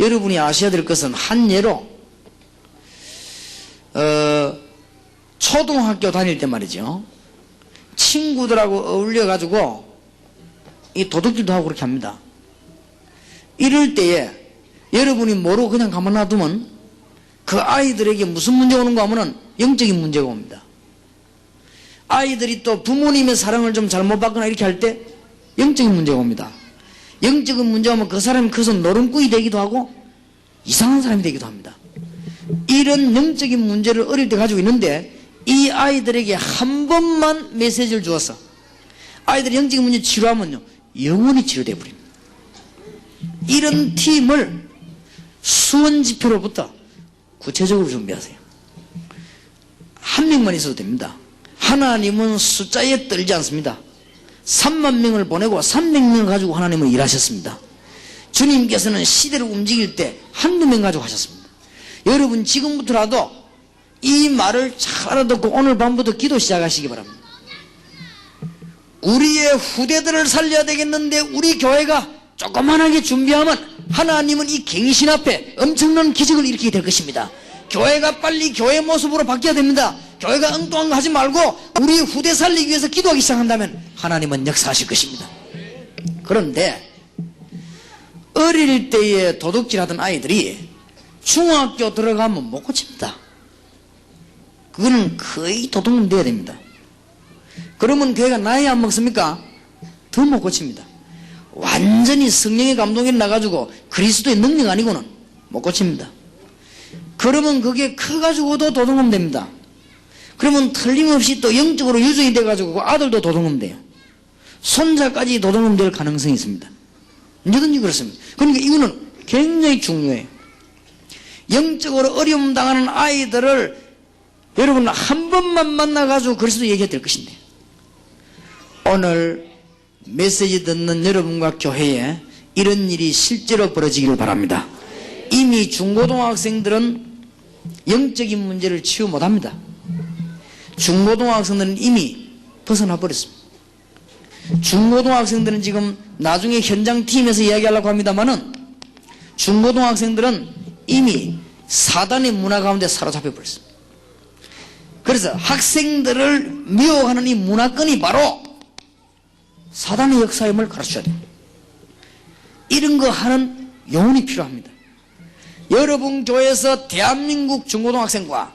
여러분이 아셔야 될 것은 한 예로 초등학교 다닐 때 말이죠, 친구들하고 어울려가지고 이 도둑질도 하고 그렇게 합니다. 이럴 때에 여러분이 모르고 그냥 가만 놔두면 그 아이들에게 무슨 문제가 오는가 하면은 영적인 문제가 옵니다. 아이들이 또 부모님의 사랑을 좀 잘못 받거나 이렇게 할 때 영적인 문제가 옵니다. 영적인 문제가 오면 그 사람이 커서 노름꾼이 되기도 하고 이상한 사람이 되기도 합니다. 이런 영적인 문제를 어릴 때 가지고 있는데 이 아이들에게 한 번만 메시지를 주어서 아이들이 영적인 문제 치료하면요, 영원히 치료되어 버립니다. 이런 팀을 수원지표로부터 구체적으로 준비하세요. 한 명만 있어도 됩니다. 하나님은 숫자에 떨지 않습니다. 3만 명을 보내고 300명을 가지고 하나님은 일하셨습니다. 주님께서는 시대를 움직일 때 한두 명 가지고 하셨습니다. 여러분 지금부터라도 이 말을 잘 알아듣고 오늘 밤부터 기도 시작하시기 바랍니다. 우리의 후대들을 살려야 되겠는데 우리 교회가 조그만하게 준비하면 하나님은 이 갱신 앞에 엄청난 기적을 일으키게 될 것입니다. 교회가 빨리 교회 모습으로 바뀌어야 됩니다. 교회가 엉뚱한 거 하지 말고 우리 후대 살리기 위해서 기도하기 시작한다면 하나님은 역사하실 것입니다. 그런데 어릴 때에 도둑질하던 아이들이 중학교 들어가면 못 고칩니다. 그거는 거의 도둑놈 돼야 됩니다. 그러면 교회가 나이 안 먹습니까? 더 못 고칩니다. 완전히 성령의 감동이 나가지고 그리스도의 능력 아니고는 못 고칩니다. 그러면 그게 커가지고도 도둑놈 됩니다. 그러면 틀림없이 또 영적으로 유전이 돼가지고 그 아들도 도둑놈 돼요. 손자까지 도둑놈 될 가능성이 있습니다. 언제든지 그렇습니다. 그러니까 이거는 굉장히 중요해요. 영적으로 어려움 당하는 아이들을 여러분 한 번만 만나가지고 그리스도 얘기해야 될 것인데, 오늘 메시지 듣는 여러분과 교회에 이런 일이 실제로 벌어지기를 바랍니다. 이미 중고등학생들은 영적인 문제를 치유 못합니다. 중고등학생들은 이미 벗어나 버렸습니다. 중고등학생들은 지금 나중에 현장팀에서 이야기하려고 합니다만은, 중고등학생들은 이미 사단의 문화 가운데 사로잡혀 버렸습니다. 그래서 학생들을 미워하는 이 문화권이 바로 사단의 역사임을 가르쳐야 돼요. 이런 거 하는 영혼이 필요합니다. 여러분 교회에서 대한민국 중고등학생과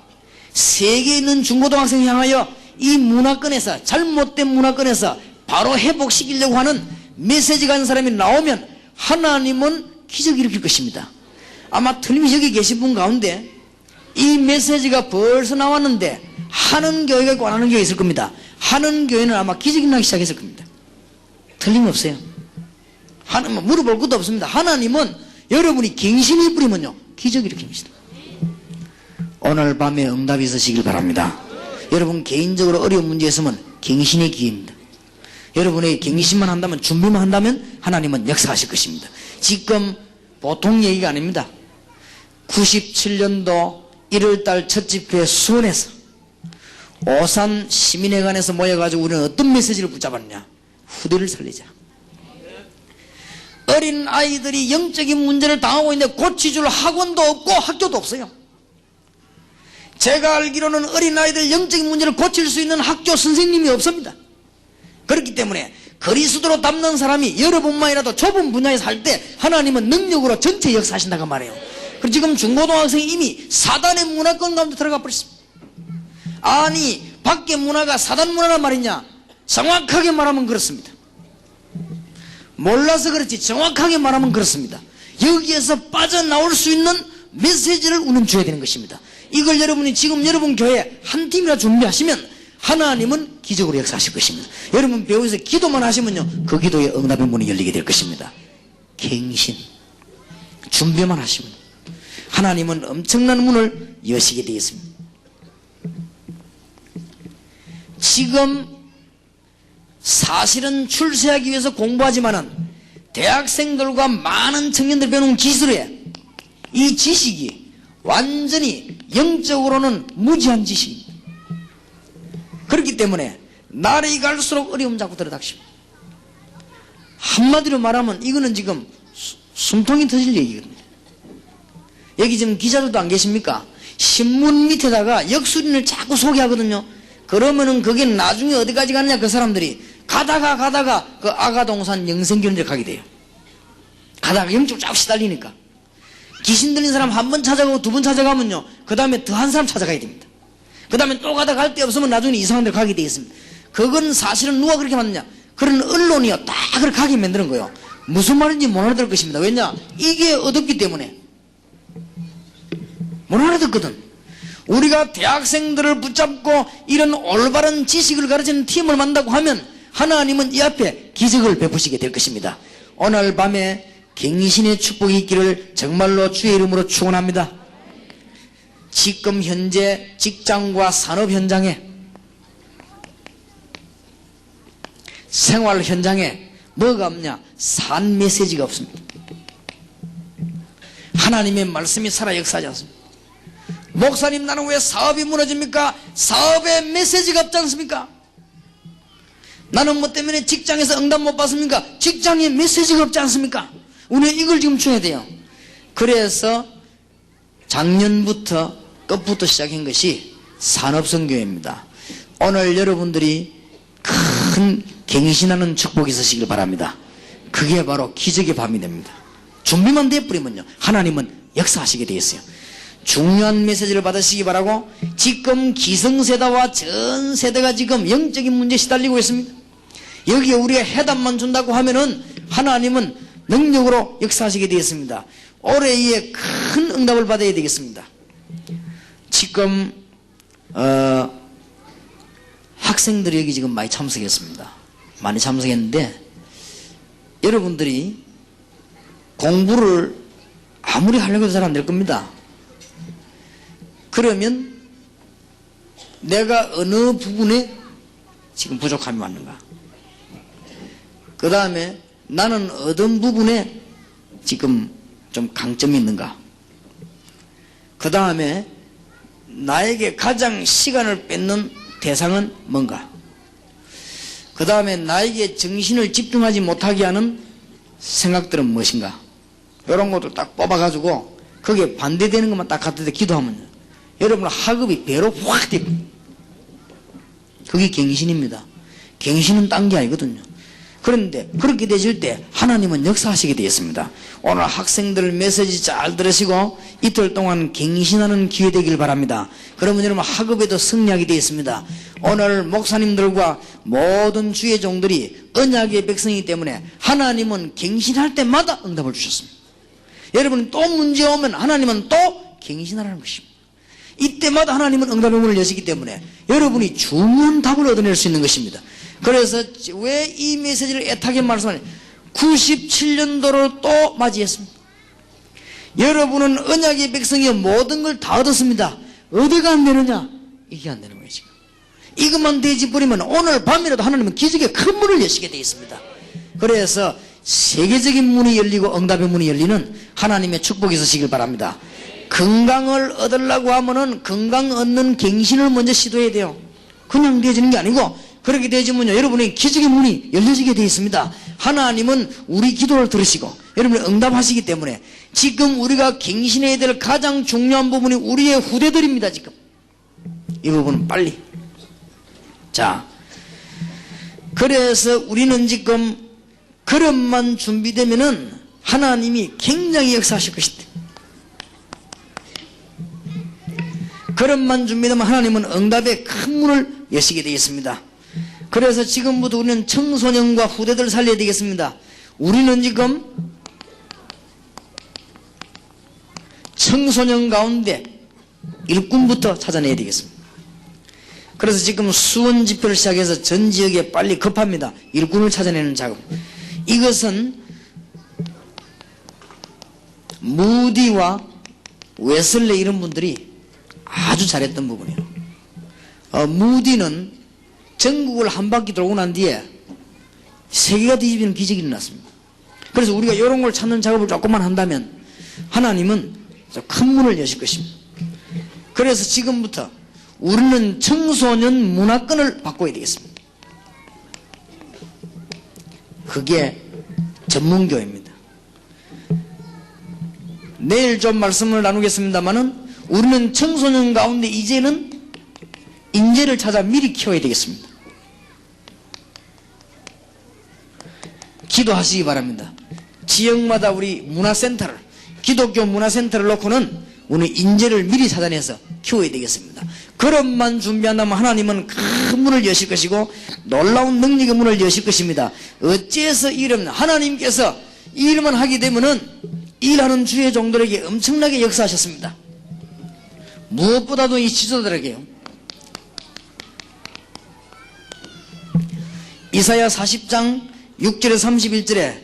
세계에 있는 중고등학생 향하여 이 문화권에서, 잘못된 문화권에서 바로 회복시키려고 하는 메시지가 있는 사람이 나오면 하나님은 기적을 일으킬 것입니다. 아마 틀림없이 여기 계신 분 가운데 이 메시지가 벌써 나왔는데 하는 교회가 있고 안 하는 교회가 있을 겁니다. 하는 교회는 아마 기적이 나기 시작했을 겁니다. 틀림없어요. 하나님은 물어볼 것도 없습니다. 하나님은 여러분이 갱신이 뿌리면요 기적을 일으킵니다. 오늘 밤에 응답이 있으시길 바랍니다. 여러분 개인적으로 어려운 문제 있으면 갱신의 기회입니다. 여러분의 갱신만 한다면, 준비만 한다면 하나님은 역사하실 것입니다. 지금 보통 얘기가 아닙니다. 97년도 1월달 첫 집회 수원에서 오산 시민회관에서 모여가지고 우리는 어떤 메시지를 붙잡았냐? 후대를 살리자. 어린 아이들이 영적인 문제를 당하고 있는데 고치줄 학원도 없고 학교도 없어요. 제가 알기로는 어린 아이들 영적인 문제를 고칠 수 있는 학교 선생님이 없습니다. 그렇기 때문에 그리스도로 닮는 사람이 여러분만이라도 좁은 분야에서 할 때 하나님은 능력으로 전체 역사하신다고 말해요. 그리고 지금 중고등학생이 이미 사단의 문화권 가운데 들어가 버렸습니다. 아니 밖의 문화가 사단 문화란 말이냐? 정확하게 말하면 그렇습니다. 몰라서 그렇지 정확하게 말하면 그렇습니다. 여기에서 빠져나올 수 있는 메시지를 우리는 줘야 되는 것입니다. 이걸 여러분이 지금 여러분 교회 한 팀이나 준비하시면 하나님은 기적으로 역사하실 것입니다. 여러분 배우에서 기도만 하시면요 그 기도의 응답의 문이 열리게 될 것입니다. 갱신 준비만 하시면 하나님은 엄청난 문을 여시게 되어 있습니다. 지금 사실은 출세하기 위해서 공부하지만은 대학생들과 많은 청년들 배우는 기술에 이 지식이 완전히 영적으로는 무지한 지식입니다. 그렇기 때문에 날이 갈수록 어려움 자꾸 들어닥칩니다. 한마디로 말하면 이거는 지금 숨통이 터질 얘기거든요. 여기 지금 기자들도 안 계십니까? 신문 밑에다가 역술인을 자꾸 소개하거든요. 그러면은 그게 나중에 어디까지 가느냐, 그 사람들이 가다가 그 아가동산 영생교원에 가게 돼요. 가다가 영적 자꾸 시달리니까 귀신 들린 사람 한 번 찾아가고 두 번 찾아가면요 그 다음에 더 한 사람 찾아가야 됩니다. 그 다음에 또 가다 갈 데 없으면 나중에 이상한 데로 가게 되어 있습니다. 그건 사실은 누가 그렇게 만드냐? 그런 언론이요 딱 그렇게 가게 만드는 거예요. 무슨 말인지 못 알아들 것입니다. 왜냐? 이게 어둡기 때문에 못 알아듣거든. 우리가 대학생들을 붙잡고 이런 올바른 지식을 가르치는 팀을 만든다고 하면 하나님은 이 앞에 기적을 베푸시게 될 것입니다. 오늘 밤에 갱신의 축복이 있기를 정말로 주의 이름으로 축원합니다. 지금 현재 직장과 산업 현장에, 생활 현장에 뭐가 없냐? 산 메시지가 없습니다. 하나님의 말씀이 살아 역사하지 않습니다. 목사님 나는 왜 사업이 무너집니까? 사업에 메시지가 없지 않습니까? 나는 뭐 때문에 직장에서 응답 못 받습니까? 직장에 메시지가 없지 않습니까? 우리는 이걸 지금 줘야 돼요. 그래서 작년부터 끝부터 시작한 것이 산업선교회입니다. 오늘 여러분들이 큰 갱신하는 축복이 있으시길 바랍니다. 그게 바로 기적의 밤이 됩니다. 준비만 되어버리면요 하나님은 역사하시게 되어 있어요. 중요한 메시지를 받으시기 바라고, 지금 기성세대와 전 세대가 지금 영적인 문제에 시달리고 있습니다. 여기에 우리가 해답만 준다고 하면은 하나님은 능력으로 역사하시게 되었습니다. 올해에 큰 응답을 받아야 되겠습니다. 지금 학생들이 여기 지금 많이 참석했습니다. 많이 참석했는데 여러분들이 공부를 아무리 하려고 해도 잘 안 될 겁니다. 그러면 내가 어느 부분에 지금 부족함이 왔는가? 그 다음에 나는 어떤 부분에 지금 좀 강점이 있는가? 그 다음에 나에게 가장 시간을 뺏는 대상은 뭔가? 그 다음에 나에게 정신을 집중하지 못하게 하는 생각들은 무엇인가? 이런 것도 딱 뽑아가지고 거기에 반대되는 것만 딱 갖다 대 기도하면 여러분 학업이 배로 확 됩니다. 그게 갱신입니다. 갱신은 딴 게 아니거든요. 그런데 그렇게 되실 때 하나님은 역사하시게 되었습니다. 오늘 학생들 메시지 잘 들으시고 이틀 동안 갱신하는 기회 되길 바랍니다. 그러면 여러분 학업에도 승리하게 되었습니다. 오늘 목사님들과 모든 주의 종들이 언약의 백성이기 때문에 하나님은 갱신할 때마다 응답을 주셨습니다. 여러분 또 문제 오면 하나님은 또 갱신하라는 것입니다. 이때마다 하나님은 응답의 문을 여시기 때문에 여러분이 중요한 답을 얻어낼 수 있는 것입니다. 그래서 왜 이 메시지를 애타게 말씀하냐, 97년도를 또 맞이했습니다. 여러분은 언약의 백성이여 모든 걸 다 얻었습니다. 어디가 안 되느냐? 이게 안 되는 거예요. 지금 이것만 되지 버리면 오늘 밤이라도 하나님은 기적의 큰 문을 여시게 되어 있습니다. 그래서 세계적인 문이 열리고 응답의 문이 열리는 하나님의 축복이 있으시길 바랍니다. 건강을 얻으려고 하면은 건강 얻는 갱신을 먼저 시도해야 돼요. 그냥 되어지는 게 아니고 그렇게 되어지면요 여러분의 기적의 문이 열려지게 되어 있습니다. 하나님은 우리 기도를 들으시고 여러분이 응답하시기 때문에 지금 우리가 갱신해야 될 가장 중요한 부분이 우리의 후대들입니다. 지금 이 부분은 빨리. 자, 그래서 우리는 지금 그릇만 준비되면은 하나님이 굉장히 역사하실 것이다. 그릇만 준비되면 하나님은 응답의 큰 문을 여시게 되겠습니다. 그래서 지금부터 우리는 청소년과 후대들을 살려야 되겠습니다. 우리는 지금 청소년 가운데 일꾼부터 찾아내야 되겠습니다. 그래서 지금 수원 집회를 시작해서 전 지역에 빨리 급합니다. 일꾼을 찾아내는 작업. 이것은 무디와 웨슬레 이런 분들이 아주 잘했던 부분이에요. 무디는 전국을 한 바퀴 돌고 난 뒤에 세계가 뒤집히는 기적이 일어났습니다. 그래서 우리가 이런 걸 찾는 작업을 조금만 한다면 하나님은 큰 문을 여실 것입니다. 그래서 지금부터 우리는 청소년 문화권을 바꿔야 되겠습니다. 그게 전문교회입니다. 내일 좀 말씀을 나누겠습니다만은 우리는 청소년 가운데 이제는 인재를 찾아 미리 키워야 되겠습니다. 기도하시기 바랍니다. 지역마다 우리 문화센터를, 기독교 문화센터를 놓고는 우리 인재를 미리 찾아내서 키워야 되겠습니다. 그릇만 준비한다면 하나님은 큰 문을 여실 것이고 놀라운 능력의 문을 여실 것입니다. 어째서 이름 하나님께서 이 일만 하게 되면은 일하는 주의 종들에게 엄청나게 역사하셨습니다. 무엇보다도 이 지도자들에게요. 이사야 40장 6절에 31절에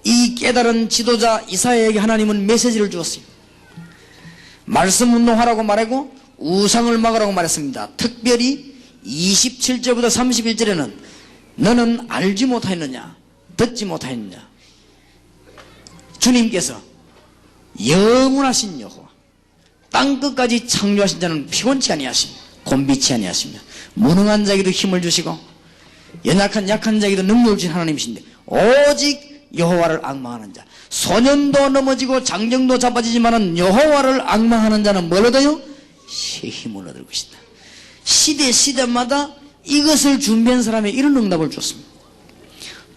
이 깨달은 지도자 이사야에게 하나님은 메시지를 주었어요. 말씀 운동하라고 말하고 우상을 막으라고 말했습니다. 특별히 27절부터 31절에는 너는 알지 못하였느냐 듣지 못하였느냐, 주님께서 영원하신 여호와 땅끝까지 창조하신 자는 피곤치 아니하시며 곤비치 아니하시며 무능한 자에게도 힘을 주시고 연약한 약한 자에게도 능력을 주신 하나님이신데 오직 여호와를 앙망하는 자, 소년도 넘어지고 장정도 자빠지지만은 여호와를 앙망하는 자는 뭘 얻어요? 새 힘을 얻을 것이다. 시대마다 이것을 준비한 사람의 이런 응답을 줬습니다.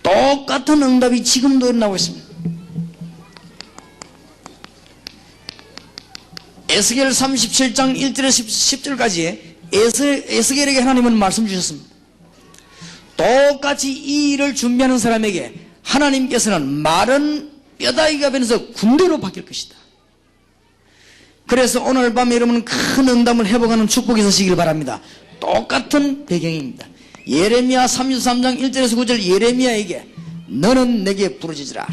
똑같은 응답이 지금도 일어나고 있습니다. 에스겔 37장 1절에서 10절까지 에스겔에게 하나님은 말씀 주셨습니다. 똑같이 이 일을 준비하는 사람에게 하나님께서는 마른 뼈다귀가 변해서 군대로 바뀔 것이다. 그래서 오늘 밤에 여러분은 큰 응답을 회복하는 축복이 있으시길 바랍니다. 똑같은 배경입니다. 예레미야 33장 1절에서 9절 예레미야에게 너는 내게 부르짖으라.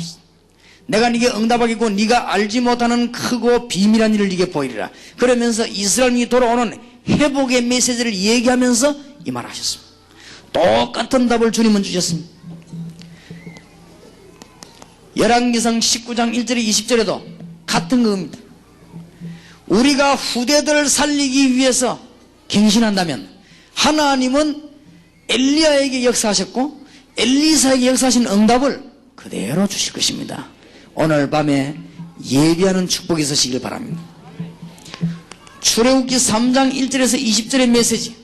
내가 네게 응답하겠고 네가 알지 못하는 크고 비밀한 일을 네게 보이리라. 그러면서 이스라엘이 돌아오는 회복의 메시지를 얘기하면서 이 말을 하셨습니다. 똑같은 답을 주님은 주셨습니다. 열왕기상 19장 1절에 20절에도 같은 겁니다. 우리가 후대들을 살리기 위해서 갱신한다면 하나님은 엘리야에게 역사하셨고 엘리사에게 역사하신 응답을 그대로 주실 것입니다. 오늘 밤에 예비하는 축복이 있으시길 바랍니다. 출애굽기 3장 1절에서 20절의 메시지,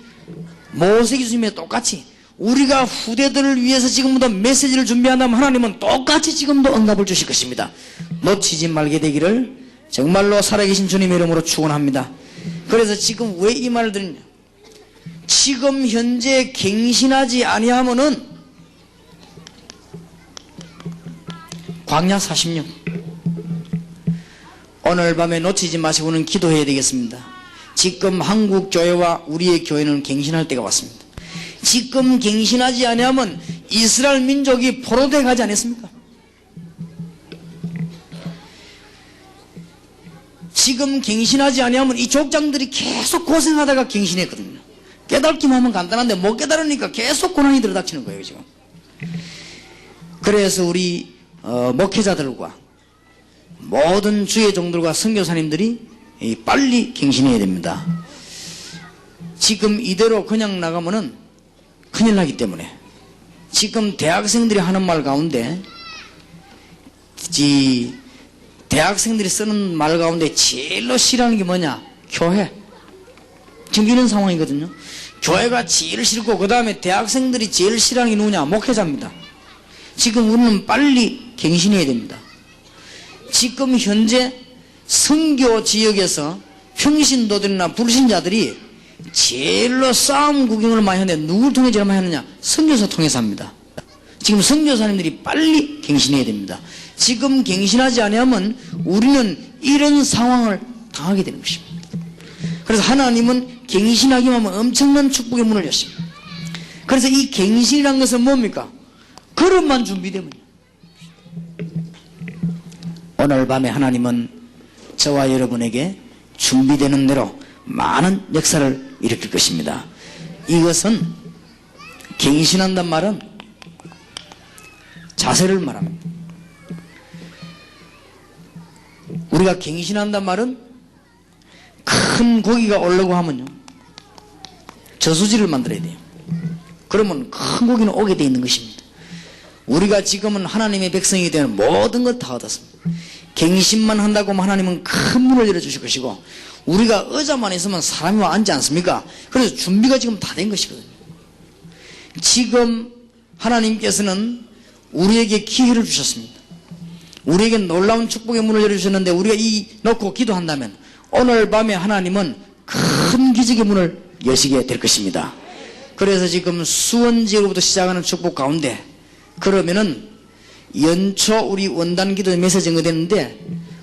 모세기 주님에 똑같이 우리가 후대들을 위해서 지금부터 메시지를 준비한다면 하나님은 똑같이 지금도 응답을 주실 것입니다. 놓치지 말게 되기를 정말로 살아계신 주님의 이름으로 축원합니다. 그래서 지금 왜 이 말을 드리냐, 지금 현재 갱신하지 아니하면은 광야 40년 오늘 밤에 놓치지 마시고는 기도해야 되겠습니다. 지금 한국 교회와 우리의 교회는 갱신할 때가 왔습니다. 지금 갱신하지 아니하면 이스라엘 민족이 포로돼 가지 않았습니까? 지금 갱신하지 아니하면 이 족장들이 계속 고생하다가 갱신했거든요. 깨닫기만 하면 간단한데 못 깨달으니까 계속 고난이 들어닥치는 거예요 지금. 그래서 우리 목회자들과 모든 주의 종들과 선교사님들이 빨리 갱신해야 됩니다. 지금 이대로 그냥 나가면은 큰일 나기 때문에 지금 대학생들이 하는 말 가운데 대학생들이 쓰는 말 가운데 제일로 싫어하는 게 뭐냐? 교회. 지금 이런 상황이거든요. 교회가 제일 싫고 그 다음에 대학생들이 제일 싫어하는 게 누구냐? 목회자입니다. 지금 우리는 빨리 갱신해야 됩니다. 지금 현재 선교 지역에서 평신도들이나 불신자들이 제일로 싸움 구경을 많이 하는데 누굴 통해 제일 많이 하느냐? 선교사 통해서 합니다. 지금 선교사님들이 빨리 갱신해야 됩니다. 지금 갱신하지 않으면 우리는 이런 상황을 당하게 되는 것입니다. 그래서 하나님은 갱신하기만 하면 엄청난 축복의 문을 여십니다. 그래서 이 갱신이라는 것은 뭡니까? 그릇만 준비되면, 오늘 밤에 하나님은 저와 여러분에게 준비되는 대로 많은 역사를 일으킬 것입니다. 이것은 갱신한단 말은 자세를 말합니다. 우리가 갱신한단 말은 큰 고기가 오려고 하면요, 저수지를 만들어야 돼요. 그러면 큰 고기는 오게 돼 있는 것입니다. 우리가 지금은 하나님의 백성이기 때문에 모든 것 다 얻었습니다. 갱신만 한다고 하면 하나님은 큰 문을 열어주실 것이고, 우리가 의자만 있으면 사람이 와 앉지 않습니까? 그래서 준비가 지금 다 된 것이거든요. 지금 하나님께서는 우리에게 기회를 주셨습니다. 우리에게 놀라운 축복의 문을 열어주셨는데 우리가 이 놓고 기도한다면 오늘 밤에 하나님은 큰 기적의 문을 여시게 될 것입니다. 그래서 지금 수원지역으로부터 시작하는 축복 가운데, 그러면은 연초 우리 원단 기도 메시지 연구됐는데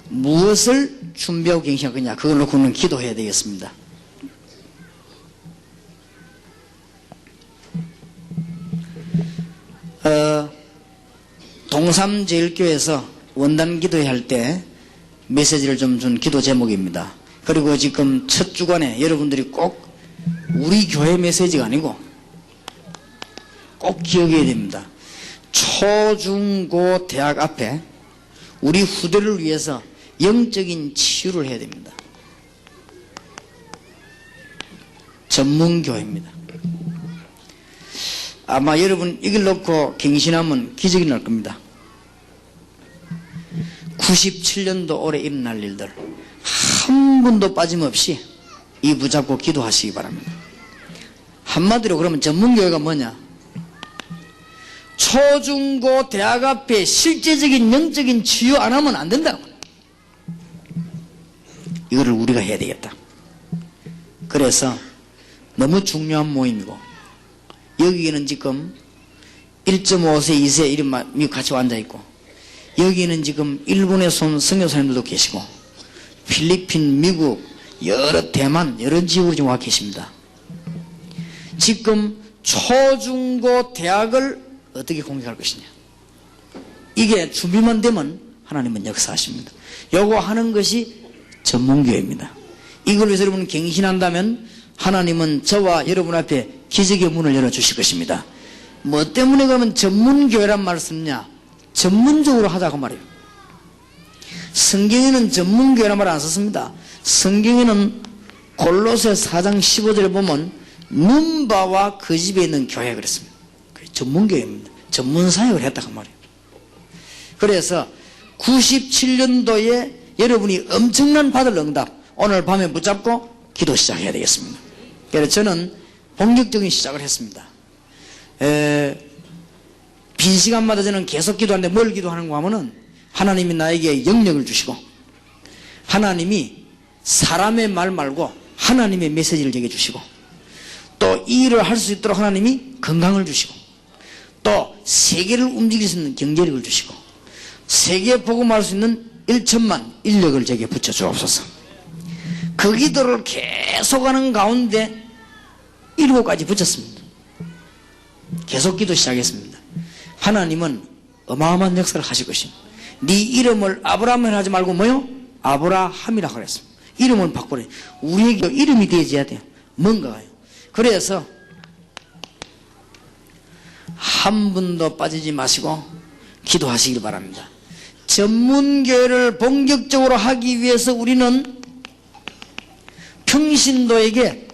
무엇을 준비하고 갱신할 거냐, 그걸 놓고는 기도해야 되겠습니다. 동삼제일교회에서 원단 기도회 때 메시지를 좀 준 기도 제목입니다. 그리고 지금 첫 주간에 여러분들이 꼭 우리 교회 메시지가 아니고 꼭 기억해야 됩니다. 초, 중, 고, 대학 앞에 우리 후대를 위해서 영적인 치유를 해야 됩니다. 전문교회입니다. 아마 여러분 이걸 놓고 갱신하면 기적이 날 겁니다. 97년도 올해 일어날 일들 한 분도 빠짐없이 이 붙잡고 기도하시기 바랍니다. 한마디로 그러면 전문교회가 뭐냐? 초, 중, 고, 대학 앞에 실제적인 영적인 치유 안 하면 안 된다고. 이거를 우리가 해야 되겠다. 그래서 너무 중요한 모임이고, 여기에는 지금 1.5세, 2세 이런 미국 같이 앉아있고, 여기에는 지금 일본에서 온 선교사님들도 계시고, 필리핀, 미국, 여러 대만, 여러 지역으로 지금 와 계십니다. 지금 초, 중, 고, 대학을 어떻게 공격할 것이냐, 이게 준비만 되면 하나님은 역사하십니다. 요거 하는 것이 전문교회입니다. 이걸 위해서 여러분 갱신한다면 하나님은 저와 여러분 앞에 기적의 문을 열어주실 것입니다. 뭐 때문에 그러면 전문교회란 말을 쓰느냐? 전문적으로 하자고 말이에요. 성경에는 전문교회란 말을 안 썼습니다. 성경에는 골로새 4장 15절에 보면 눈바와 그 집에 있는 교회 그랬습니다. 전문교회입니다. 전문사역을 했다고 말이에요. 그래서 97년도에 여러분이 엄청난 받을 응답 오늘 밤에 붙잡고 기도 시작해야 되겠습니다. 그래서 저는 본격적인 시작을 했습니다. 빈 시간마다 저는 계속 기도하는데 뭘 기도하는가 하면은 하나님이 나에게 영역을 주시고 하나님이 사람의 말 말고 하나님의 메시지를 제게 주시고 또 이 일을 할 수 있도록 하나님이 건강을 주시고 또 세계를 움직일 수 있는 경제력을 주시고 세계 복음할 수 있는 1천만 인력을 제게 붙여주옵소서. 그 기도를 계속하는 가운데 7가지 붙였습니다. 계속 기도 시작했습니다. 하나님은 어마어마한 역사를 하실 것입니다. 네 이름을 아브라함이라 하지 말고 뭐요? 아브라함이라고 그랬습니다. 이름을 바꾸래. 우리에게 이름이 되어져야 돼요. 뭔가요? 그래서 한 분도 빠지지 마시고 기도하시길 바랍니다. 전문교회를 본격적으로 하기 위해서 우리는 평신도에게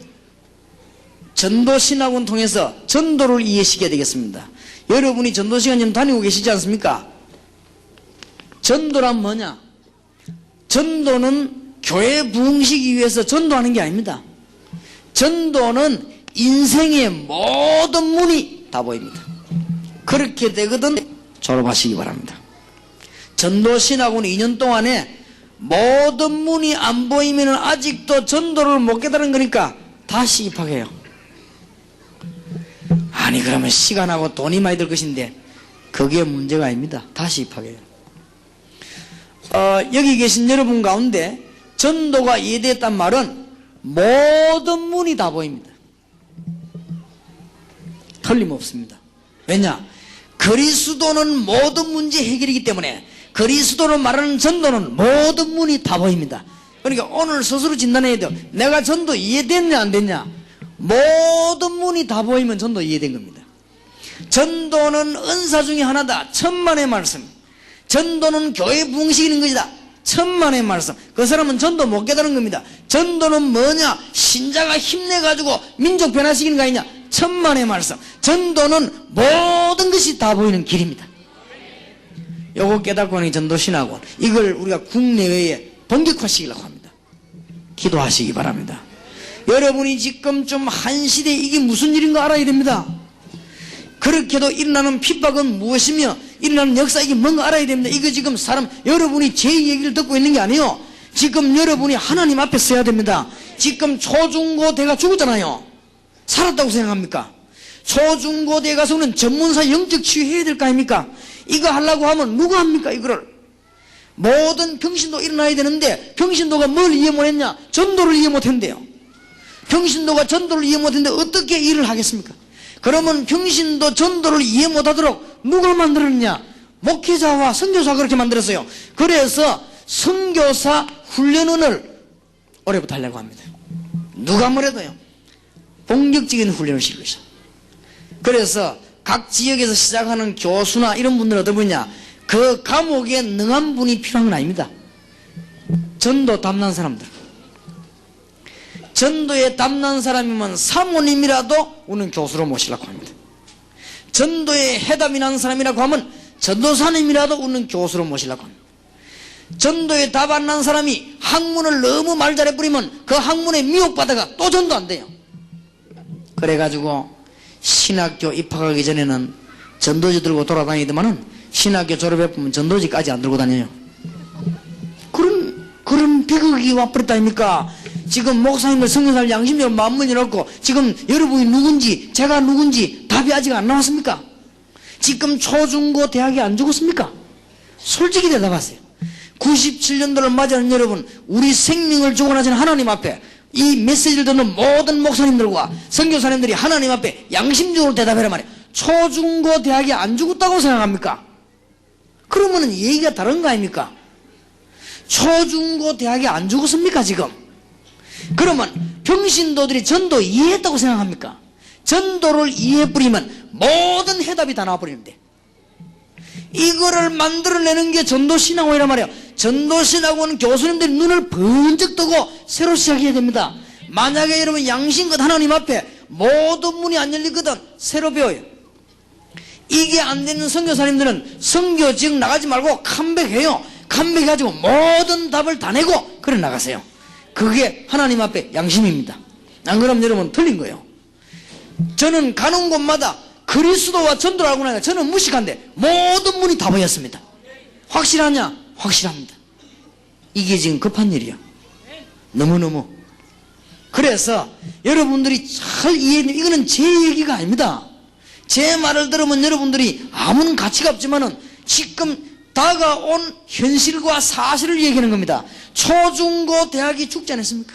전도신학원 통해서 전도를 이해시켜야 되겠습니다. 여러분이 전도시간 좀 다니고 계시지 않습니까? 전도란 뭐냐? 전도는 교회 부흥시키기 위해서 전도하는 게 아닙니다. 전도는 인생의 모든 문이 다 보입니다. 그렇게 되거든 졸업하시기 바랍니다. 전도신학원 2년 동안에 모든 문이 안 보이면 아직도 전도를 못 깨달은 거니까 다시 입학해요. 아니 그러면 시간하고 돈이 많이 들 것인데 그게 문제가 아닙니다. 다시 입학해요. 여기 계신 여러분 가운데 전도가 이해됐단 말은 모든 문이 다 보입니다. 틀림없습니다. 왜냐? 그리스도는 모든 문제 해결이기 때문에 그리스도를 말하는 전도는 모든 문이 다 보입니다. 그러니까 오늘 스스로 진단해야 돼요. 내가 전도 이해됐냐 안 됐냐? 모든 문이 다 보이면 전도 이해된 겁니다. 전도는 은사 중에 하나다. 천만의 말씀. 전도는 교회 부흥시키는 것이다. 천만의 말씀. 그 사람은 전도 못 깨달은 겁니다. 전도는 뭐냐? 신자가 힘내가지고 민족 변화시키는 거 아니냐? 천만의 말씀. 전도는 모든 것이 다 보이는 길입니다. 요거 깨닫고 하는 전도신학원, 이걸 우리가 국내외에 본격화시키려고 합니다. 기도하시기 바랍니다. 여러분이 지금쯤 한 시대에 이게 무슨 일인가 알아야 됩니다. 그렇게도 일어나는 핍박은 무엇이며 일어나는 역사 이게 뭔가 알아야 됩니다. 이거 지금 사람 여러분이 제 얘기를 듣고 있는 게 아니에요. 지금 여러분이 하나님 앞에 서야 됩니다. 지금 초중고대가 죽었잖아요. 살았다고 생각합니까? 초중고대 가서는 전문사 영적 치유해야 될 거 아닙니까? 이거 하려고 하면 누가 합니까? 이거를 모든 평신도 일어나야 되는데 평신도가 뭘 이해 못했냐? 전도를 이해 못했는데요. 평신도가 전도를 이해 못했는데 어떻게 일을 하겠습니까? 그러면 평신도 전도를 이해 못하도록 누가 만들었냐? 목회자와 선교사가 그렇게 만들었어요. 그래서 선교사 훈련원을 올해부터 하려고 합니다. 누가 뭐래도요. 본격적인 훈련을 시킬 것이다. 그래서 각 지역에서 시작하는 교수나 이런 분들은 어떤 분이냐? 그 감옥에 능한 분이 필요한 건 아닙니다. 전도 담난 사람들. 전도에 담난 사람이면 사모님이라도 우리는 교수로 모시려고 합니다. 전도에 해답이 난 사람이라고 하면 전도사님이라도 우리는 교수로 모시려고 합니다. 전도에 답 안 난 사람이 학문을 너무 말 잘해버리면 그 학문에 미혹받아가 또 전도 안 돼요. 그래가지고 신학교 입학하기 전에는 전도지 들고 돌아다니더만은 신학교 졸업해보면 전도지까지 안 들고 다녀요. 그런 비극이 와버렸다 아닙니까? 지금 목사님들 성교사를 양심적으로 마음을 열었고 지금 여러분이 누군지 제가 누군지 답이 아직 안 나왔습니까? 지금 초중고 대학이 안 죽었습니까? 솔직히 대답하세요. 97년도를 맞이하는 여러분, 우리 생명을 주고 나신 하나님 앞에 이 메시지를 듣는 모든 목사님들과 선교사님들이 하나님 앞에 양심적으로 대답해라 말이에요. 초중고 대학이 안 죽었다고 생각합니까? 그러면은 얘기가 다른 거 아닙니까? 초중고 대학이 안 죽었습니까 지금? 그러면 평신도들이 전도 이해했다고 생각합니까? 전도를 이해해버리면 모든 해답이 다 나와버리는데, 이거를 만들어내는 게 전도신학원이란 말이에요. 전도신학원 교수님들이 눈을 번쩍 뜨고 새로 시작해야 됩니다. 만약에 여러분 양심껏 하나님 앞에 모든 문이 안 열리거든 새로 배워요. 이게 안 되는 선교사님들은 선교 지금 나가지 말고 컴백해요. 컴백해가지고 모든 답을 다 내고 그래 나가세요. 그게 하나님 앞에 양심입니다. 안 그러면 여러분 틀린 거예요. 저는 가는 곳마다 그리스도와 전도를 알고 나니까 저는 무식한데 모든 문이 다 보였습니다. 확실하냐? 확실합니다. 이게 지금 급한 일이에요. 너무너무. 그래서 여러분들이 잘 이해해. 이거는 제 얘기가 아닙니다. 제 말을 들으면 여러분들이 아무런 가치가 없지만은 지금 다가온 현실과 사실을 얘기하는 겁니다. 초중고 대학이 죽지 않았습니까?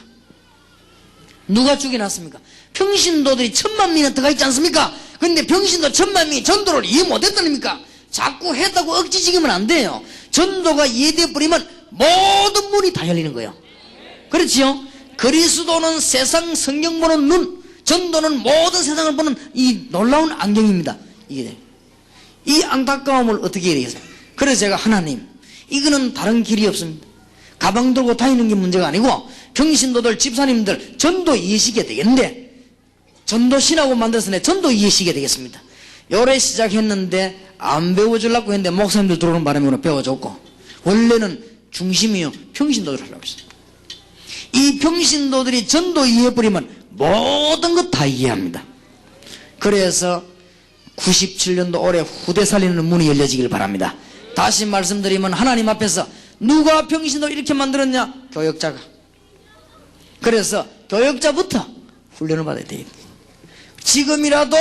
누가 죽여놨습니까? 평신도들이 1000만 명이나 들어가 있지 않습니까? 근데 평신도 1000만 명이 전도를 이해 못했다니까. 자꾸 했다고 억지지기면 안 돼요. 전도가 이해되어 버리면 모든 문이 다 열리는 거예요. 그렇지요? 그리스도는 세상 성경 보는 눈, 전도는 모든 세상을 보는 이 놀라운 안경입니다. 이게 이 안타까움을 어떻게 해야 되겠어요? 그래서 제가 하나님, 이거는 다른 길이 없습니다. 가방 들고 다니는 게 문제가 아니고 평신도들, 집사님들 전도 이해시켜야 되겠는데, 전도 신하고 만들어서 내 전도 이해시켜야 되겠습니다. 요래 시작했는데 안 배워주려고 했는데 목사님들 들어오는 바람에 배워줬고, 원래는 중심이요 평신도들 하려고 했어요. 이 평신도들이 전도 이해해버리면 모든 것 다 이해합니다. 그래서 97년도 올해 후대 살리는 문이 열려지길 바랍니다. 다시 말씀드리면 하나님 앞에서 누가 평신도를 이렇게 만들었냐? 교역자가. 그래서 교역자부터 훈련을 받아야 되겠다. 지금이라도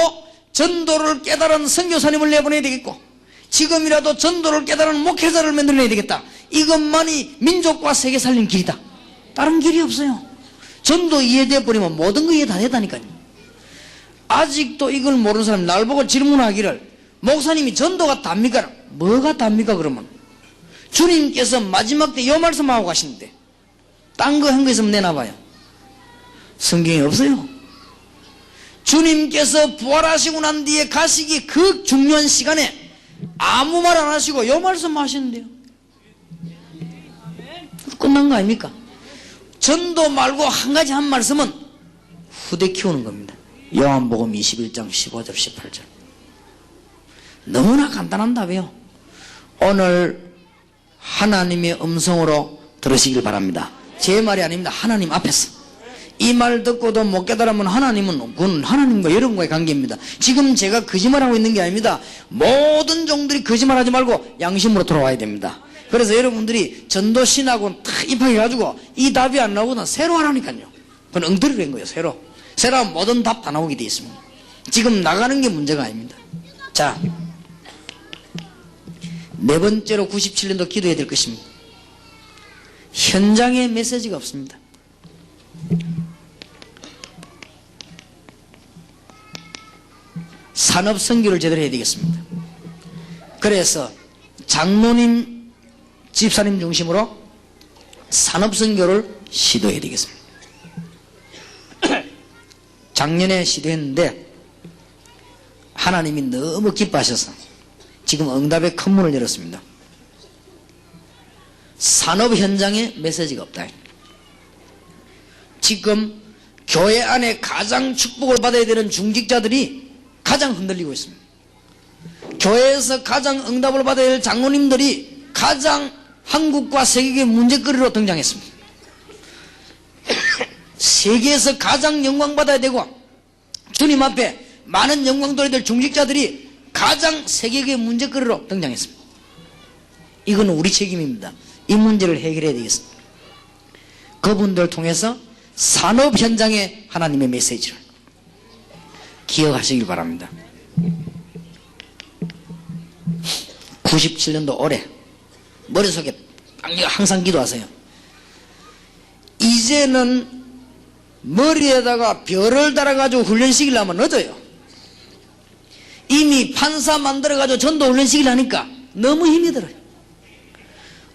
전도를 깨달은 선교사님을 내보내야 되겠고, 지금이라도 전도를 깨달은 목회자를 만들어내야 되겠다. 이것만이 민족과 세계 살리는 길이다. 다른 길이 없어요. 전도 이해되어 버리면 모든 거 이해 다 되다니까요. 아직도 이걸 모르는 사람이 날 보고 질문하기를, 목사님이 전도가 답니까? 뭐가 답니까 그러면? 주님께서 마지막 때 요 말씀하고 가시는데 딴 거 한 거 있으면 내놔봐요. 성경에 없어요. 주님께서 부활하시고 난 뒤에 가시기 그 중요한 시간에 아무 말 안 하시고 요 말씀 하시는데요. 끝난 거 아닙니까? 전도 말고 한 가지 한 말씀은 후대 키우는 겁니다. 요한복음 21장 15절 18절. 너무나 간단한 답이에요. 오늘 하나님의 음성으로 들으시길 바랍니다. 제 말이 아닙니다. 하나님 앞에서. 이 말 듣고도 못 깨달으면 하나님은 그건 하나님과 여러분과의 관계입니다. 지금 제가 거짓말하고 있는 게 아닙니다. 모든 종들이 거짓말하지 말고 양심으로 돌아와야 됩니다. 그래서 여러분들이 전도신학원 탁 입학해가지고 이 답이 안 나오거나 새로 하라니까요. 그건 엉터리로 된 거예요. 새로 하면 모든 답 다 나오게 돼 있습니다. 지금 나가는 게 문제가 아닙니다. 자, 네 번째로 97년도 기도해야 될 것입니다. 현장에 메시지가 없습니다. 산업 선교를 제대로 해야 되겠습니다. 그래서 장로님, 집사님 중심으로 산업 선교를 시도해야 되겠습니다. 작년에 시도했는데 하나님이 너무 기뻐하셔서 지금 응답의 큰 문을 열었습니다. 산업 현장에 메시지가 없다. 지금 교회 안에 가장 축복을 받아야 되는 중직자들이 가장 흔들리고 있습니다. 교회에서 가장 응답을 받아야 될 장로님들이 가장 한국과 세계의 문제거리로 등장했습니다. 세계에서 가장 영광받아야 되고 주님 앞에 많은 영광 돌려야 될 중직자들이 가장 세계의 문제거리로 등장했습니다. 이건 우리 책임입니다. 이 문제를 해결해야 되겠습니다. 그분들을 통해서 산업 현장에 하나님의 메시지를 기억하시길 바랍니다. 97년도 올해 머릿속에 항상 기도하세요. 이제는 머리에다가 별을 달아가지고 훈련시키려면 늦어요. 이미 판사 만들어가지고 전도 훈련시키려니까 너무 힘이 들어요.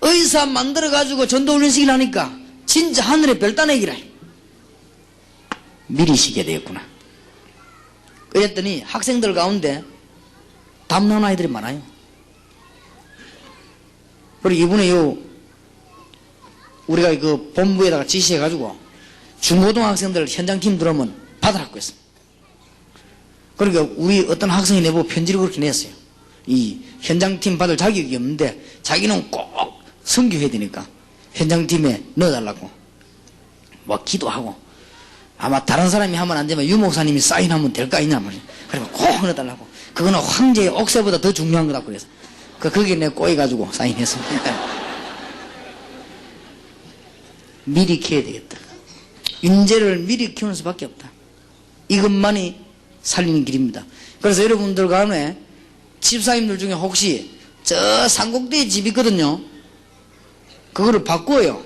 의사 만들어가지고 전도훈련식을 하니까 진짜 하늘의 별 따내기라. 미리 시게 되었구나. 그랬더니 학생들 가운데 담난 아이들이 많아요. 그리고 이번에 우리가 그 본부에다가 지시해가지고 중고등학생들 현장팀 들어오면 받으라고 했어. 그러니까 우리 어떤 학생이 내보고 편지를 그렇게 냈어요. 이 현장팀 받을 자격이 없는데 자기는 꼭 선교해야 되니까 현장팀에 넣어달라고 뭐 기도하고, 아마 다른 사람이 하면 안 되면 유 목사님이 사인하면 될까 있냐 말이야. 그러면 꼭 넣어달라고. 그거는 황제의 옥새보다 더 중요한 거다 그래서 거기에 내가 꼬여가지고 사인했습니다. 미리 키워야 되겠다. 인재를 미리 키우는 수밖에 없다. 이것만이 살리는 길입니다. 그래서 여러분들 가운데 집사님들 중에 혹시 저 산꼭대에 집 있거든요. 그거를 바꾸어요.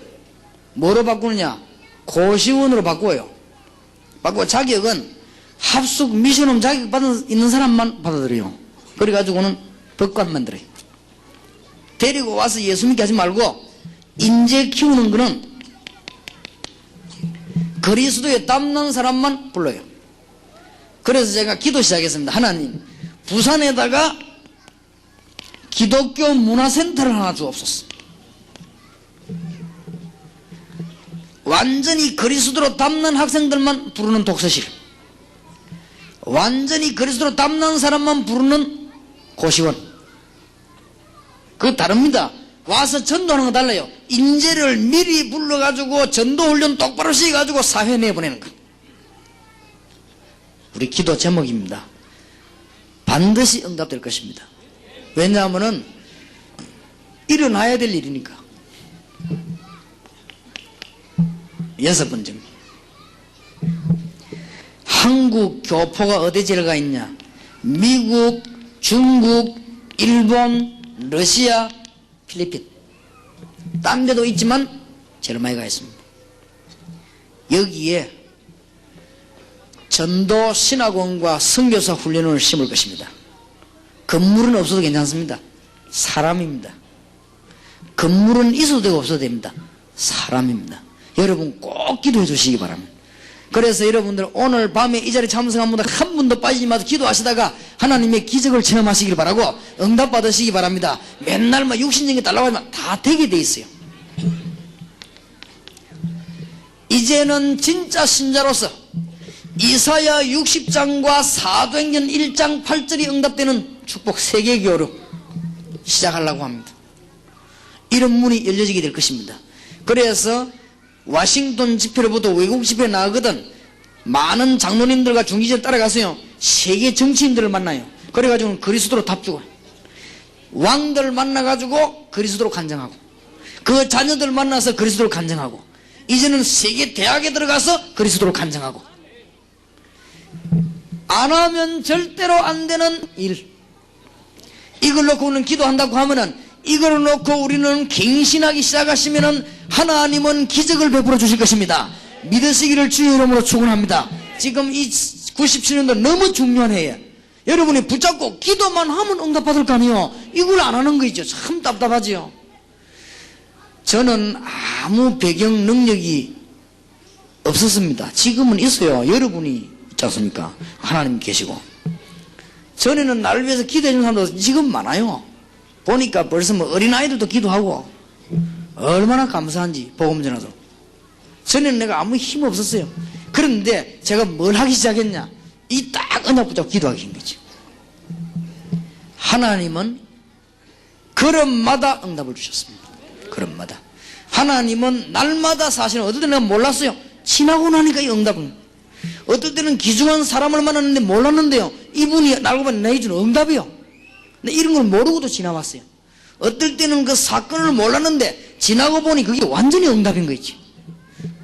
뭐로 바꾸느냐? 고시원으로 바꾸어요. 바꾸어 자격은 합숙 미션홈 자격 있는 사람만 받아들여요. 그래가지고는 법관 만들어요. 데리고 와서 예수 믿게 하지 말고 인재 키우는 거는 그리스도에 땀난 사람만 불러요. 그래서 제가 기도 시작했습니다. 하나님, 부산에다가 기독교 문화센터를 하나 주옵소서. 완전히 그리스도로 땀난 학생들만 부르는 독서실, 완전히 그리스도로 땀난 사람만 부르는 고시원. 그거 다릅니다. 와서 전도하는 거 달라요. 인재를 미리 불러가지고 전도훈련 똑바로 시켜가지고 사회 내보내는 거. 우리 기도 제목입니다. 반드시 응답될 것입니다. 왜냐하면은 일어나야 될 일이니까. 6번째, 한국 교포가 어디 제일 가 있냐? 미국, 중국, 일본, 러시아, 필리핀. 딴 데도 있지만 제일 많이 가 있습니다. 여기에 전도 신학원과 선교사 훈련을 심을 것입니다. 건물은 없어도 괜찮습니다. 사람입니다. 건물은 있어도 되고 없어도 됩니다. 사람입니다. 여러분 꼭 기도해 주시기 바랍니다. 그래서 여러분들 오늘 밤에 이 자리에 참석한 분들 한 분도 빠지지 마시고 기도하시다가 하나님의 기적을 체험하시길 바라고 응답 받으시기 바랍니다. 맨날 막 육신적인 게 달라고 하면 다 되게 돼 있어요. 이제는 진짜 신자로서 이사야 60장과 사도행전 1장 8절이 응답되는 축복 세계교회로 시작하려고 합니다. 이런 문이 열려지게 될 것입니다. 그래서 워싱턴 집회로부터 외국 집회에 나가거든 많은 장로님들과 중기자를 따라가서요 세계 정치인들을 만나요. 그래가지고 그리스도로 답주고, 왕들 만나가지고 그리스도로 간증하고, 그 자녀들 만나서 그리스도로 간증하고, 이제는 세계 대학에 들어가서 그리스도로 간증하고. 안 하면 절대로 안 되는 일. 이걸 놓고 우리는 기도한다고 하면은, 이걸 놓고 우리는 갱신하기 시작하시면은 하나님은 기적을 베풀어 주실 것입니다. 믿으시기를 주의 이름으로 축원합니다. 지금 이 97년도 너무 중요한 해에 여러분이 붙잡고 기도만 하면 응답받을 거 아니에요. 이걸 안 하는 거 있죠. 참 답답하지요. 저는 아무 배경 능력이 없었습니다. 지금은 있어요. 여러분이 있지 않습니까? 하나님 계시고. 전에는 나를 위해서 기도해 주는 사람도 지금 많아요. 보니까 벌써 뭐 어린아이들도 기도하고 얼마나 감사한지. 복음 전하도록. 전에는 내가 아무 힘 없었어요. 그런데 제가 뭘 하기 시작했냐? 이 딱 언약 붙잡고 기도하기 한 거죠. 하나님은 걸음마다 응답을 주셨습니다. 걸음마다. 하나님은 날마다, 사실은 어떨 때는 내가 몰랐어요. 지나고 나니까 이 응답은. 어떨 때는 귀중한 사람을 만났는데 몰랐는데요, 이분이 나를 보면 내게 주는 응답이요. 근데 이런 걸 모르고도 지나왔어요. 어떨 때는 그 사건을 몰랐는데 지나고 보니 그게 완전히 응답인 거 있지.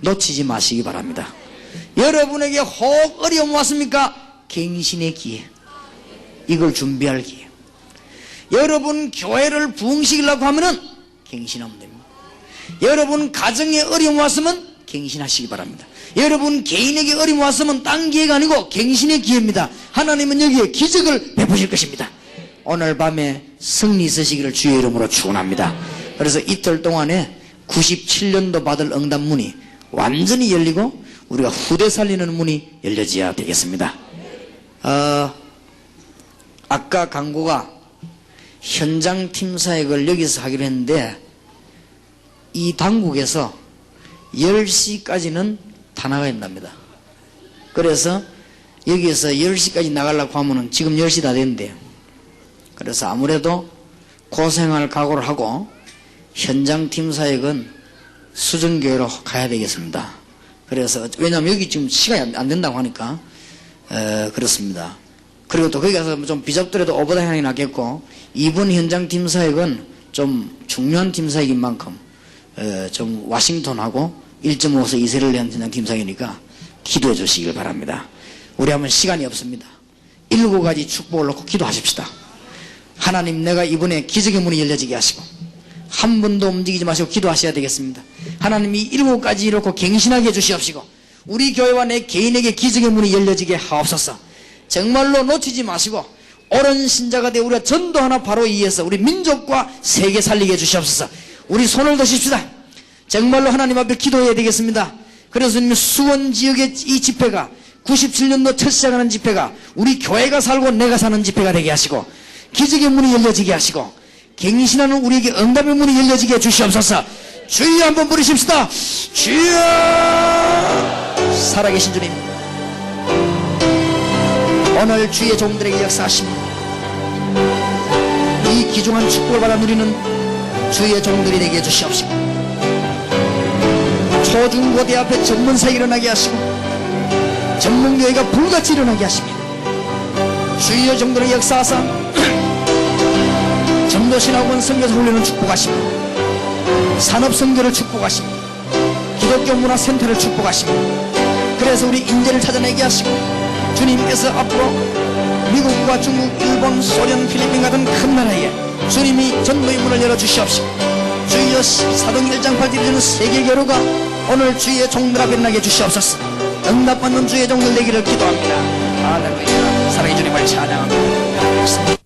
놓치지 마시기 바랍니다. 여러분에게 혹 어려움 왔습니까? 갱신의 기회. 이걸 준비할 기회. 여러분 교회를 부흥시키려고 하면은 갱신하면 됩니다. 여러분 가정에 어려움 왔으면 갱신하시기 바랍니다. 여러분 개인에게 어려움 왔으면 딴 기회가 아니고 갱신의 기회입니다. 하나님은 여기에 기적을 베푸실 것입니다. 오늘 밤에 승리 있으시기를 주의 이름으로 축원합니다. 그래서 이틀 동안에 97년도 받을 응답문이 완전히 열리고 우리가 후대 살리는 문이 열려져야 되겠습니다. 아까 강구가 현장 팀 사역을 여기서 하기로 했는데 이 당국에서 10시까지는 다 나가야 된답니다. 그래서 여기에서 10시까지 나가려고 하면은 지금 10시 다 됐는데요. 그래서 아무래도 고생할 각오를 하고 현장 팀 사역은 수정교회로 가야 되겠습니다. 그래서 왜냐하면 여기 지금 시간이 안 된다고 하니까 그렇습니다. 그리고 또 거기 가서 좀 비잡더라도 오버타임이 낫겠고 이번 현장 팀 사역은 좀 중요한 팀 사역인 만큼 좀 와싱턴하고 1.5서 이세를 위한 현장 팀 사역이니까 기도해 주시길 바랍니다. 우리 하면 시간이 없습니다. 7가지 축복을 놓고 기도하십시다. 하나님, 내가 이번에 기적의 문이 열려지게 하시고 한 번도 움직이지 마시고 기도하셔야 되겠습니다. 하나님이 7가지 놓고 갱신하게 해주시옵시고 우리 교회와 내 개인에게 기적의 문이 열려지게 하옵소서. 정말로 놓치지 마시고 옳은 신자가 되어 우리가 전도하나 바로 이해해서 우리 민족과 세계 살리게 해주시옵소서. 우리 손을 드십시다. 정말로 하나님 앞에 기도해야 되겠습니다. 그래서 수원 지역의 이 집회가 97년도 첫 시작하는 집회가 우리 교회가 살고 내가 사는 집회가 되게 하시고 기적의 문이 열려지게 하시고 갱신하는 우리에게 응답의 문이 열려지게 해주시옵소서. 주여 한번 부르십시다. 주여. 살아계신 주님, 오늘 주의 종들에게 역사하시며 이 귀중한 축복을 받아 누리는 주의 종들이 되게 해주시옵시고 초중고대 앞에 전문사역이 일어나게 하시고 전문교회가 불같이 일어나게 하시며 주의 종들의 역사하사 전도신학원 선교사 훈련을 축복하시고 산업선교를 축복하시고 기독교 문화센터를 축복하시고 그래서 우리 인재를 찾아내게 하시고 주님께서 앞으로 미국과 중국, 일본, 소련, 필리핀 같은 큰 나라에 주님이 전도의 문을 열어주시옵시고 주여 사도행 1장 8절에 주는 세계교류가 오늘 주의 종들 앞에 나게 주시옵소서. 응답받는 주의 종들 되기를 기도합니다. 할렐루야. 사랑의 주님을 찬양합니다.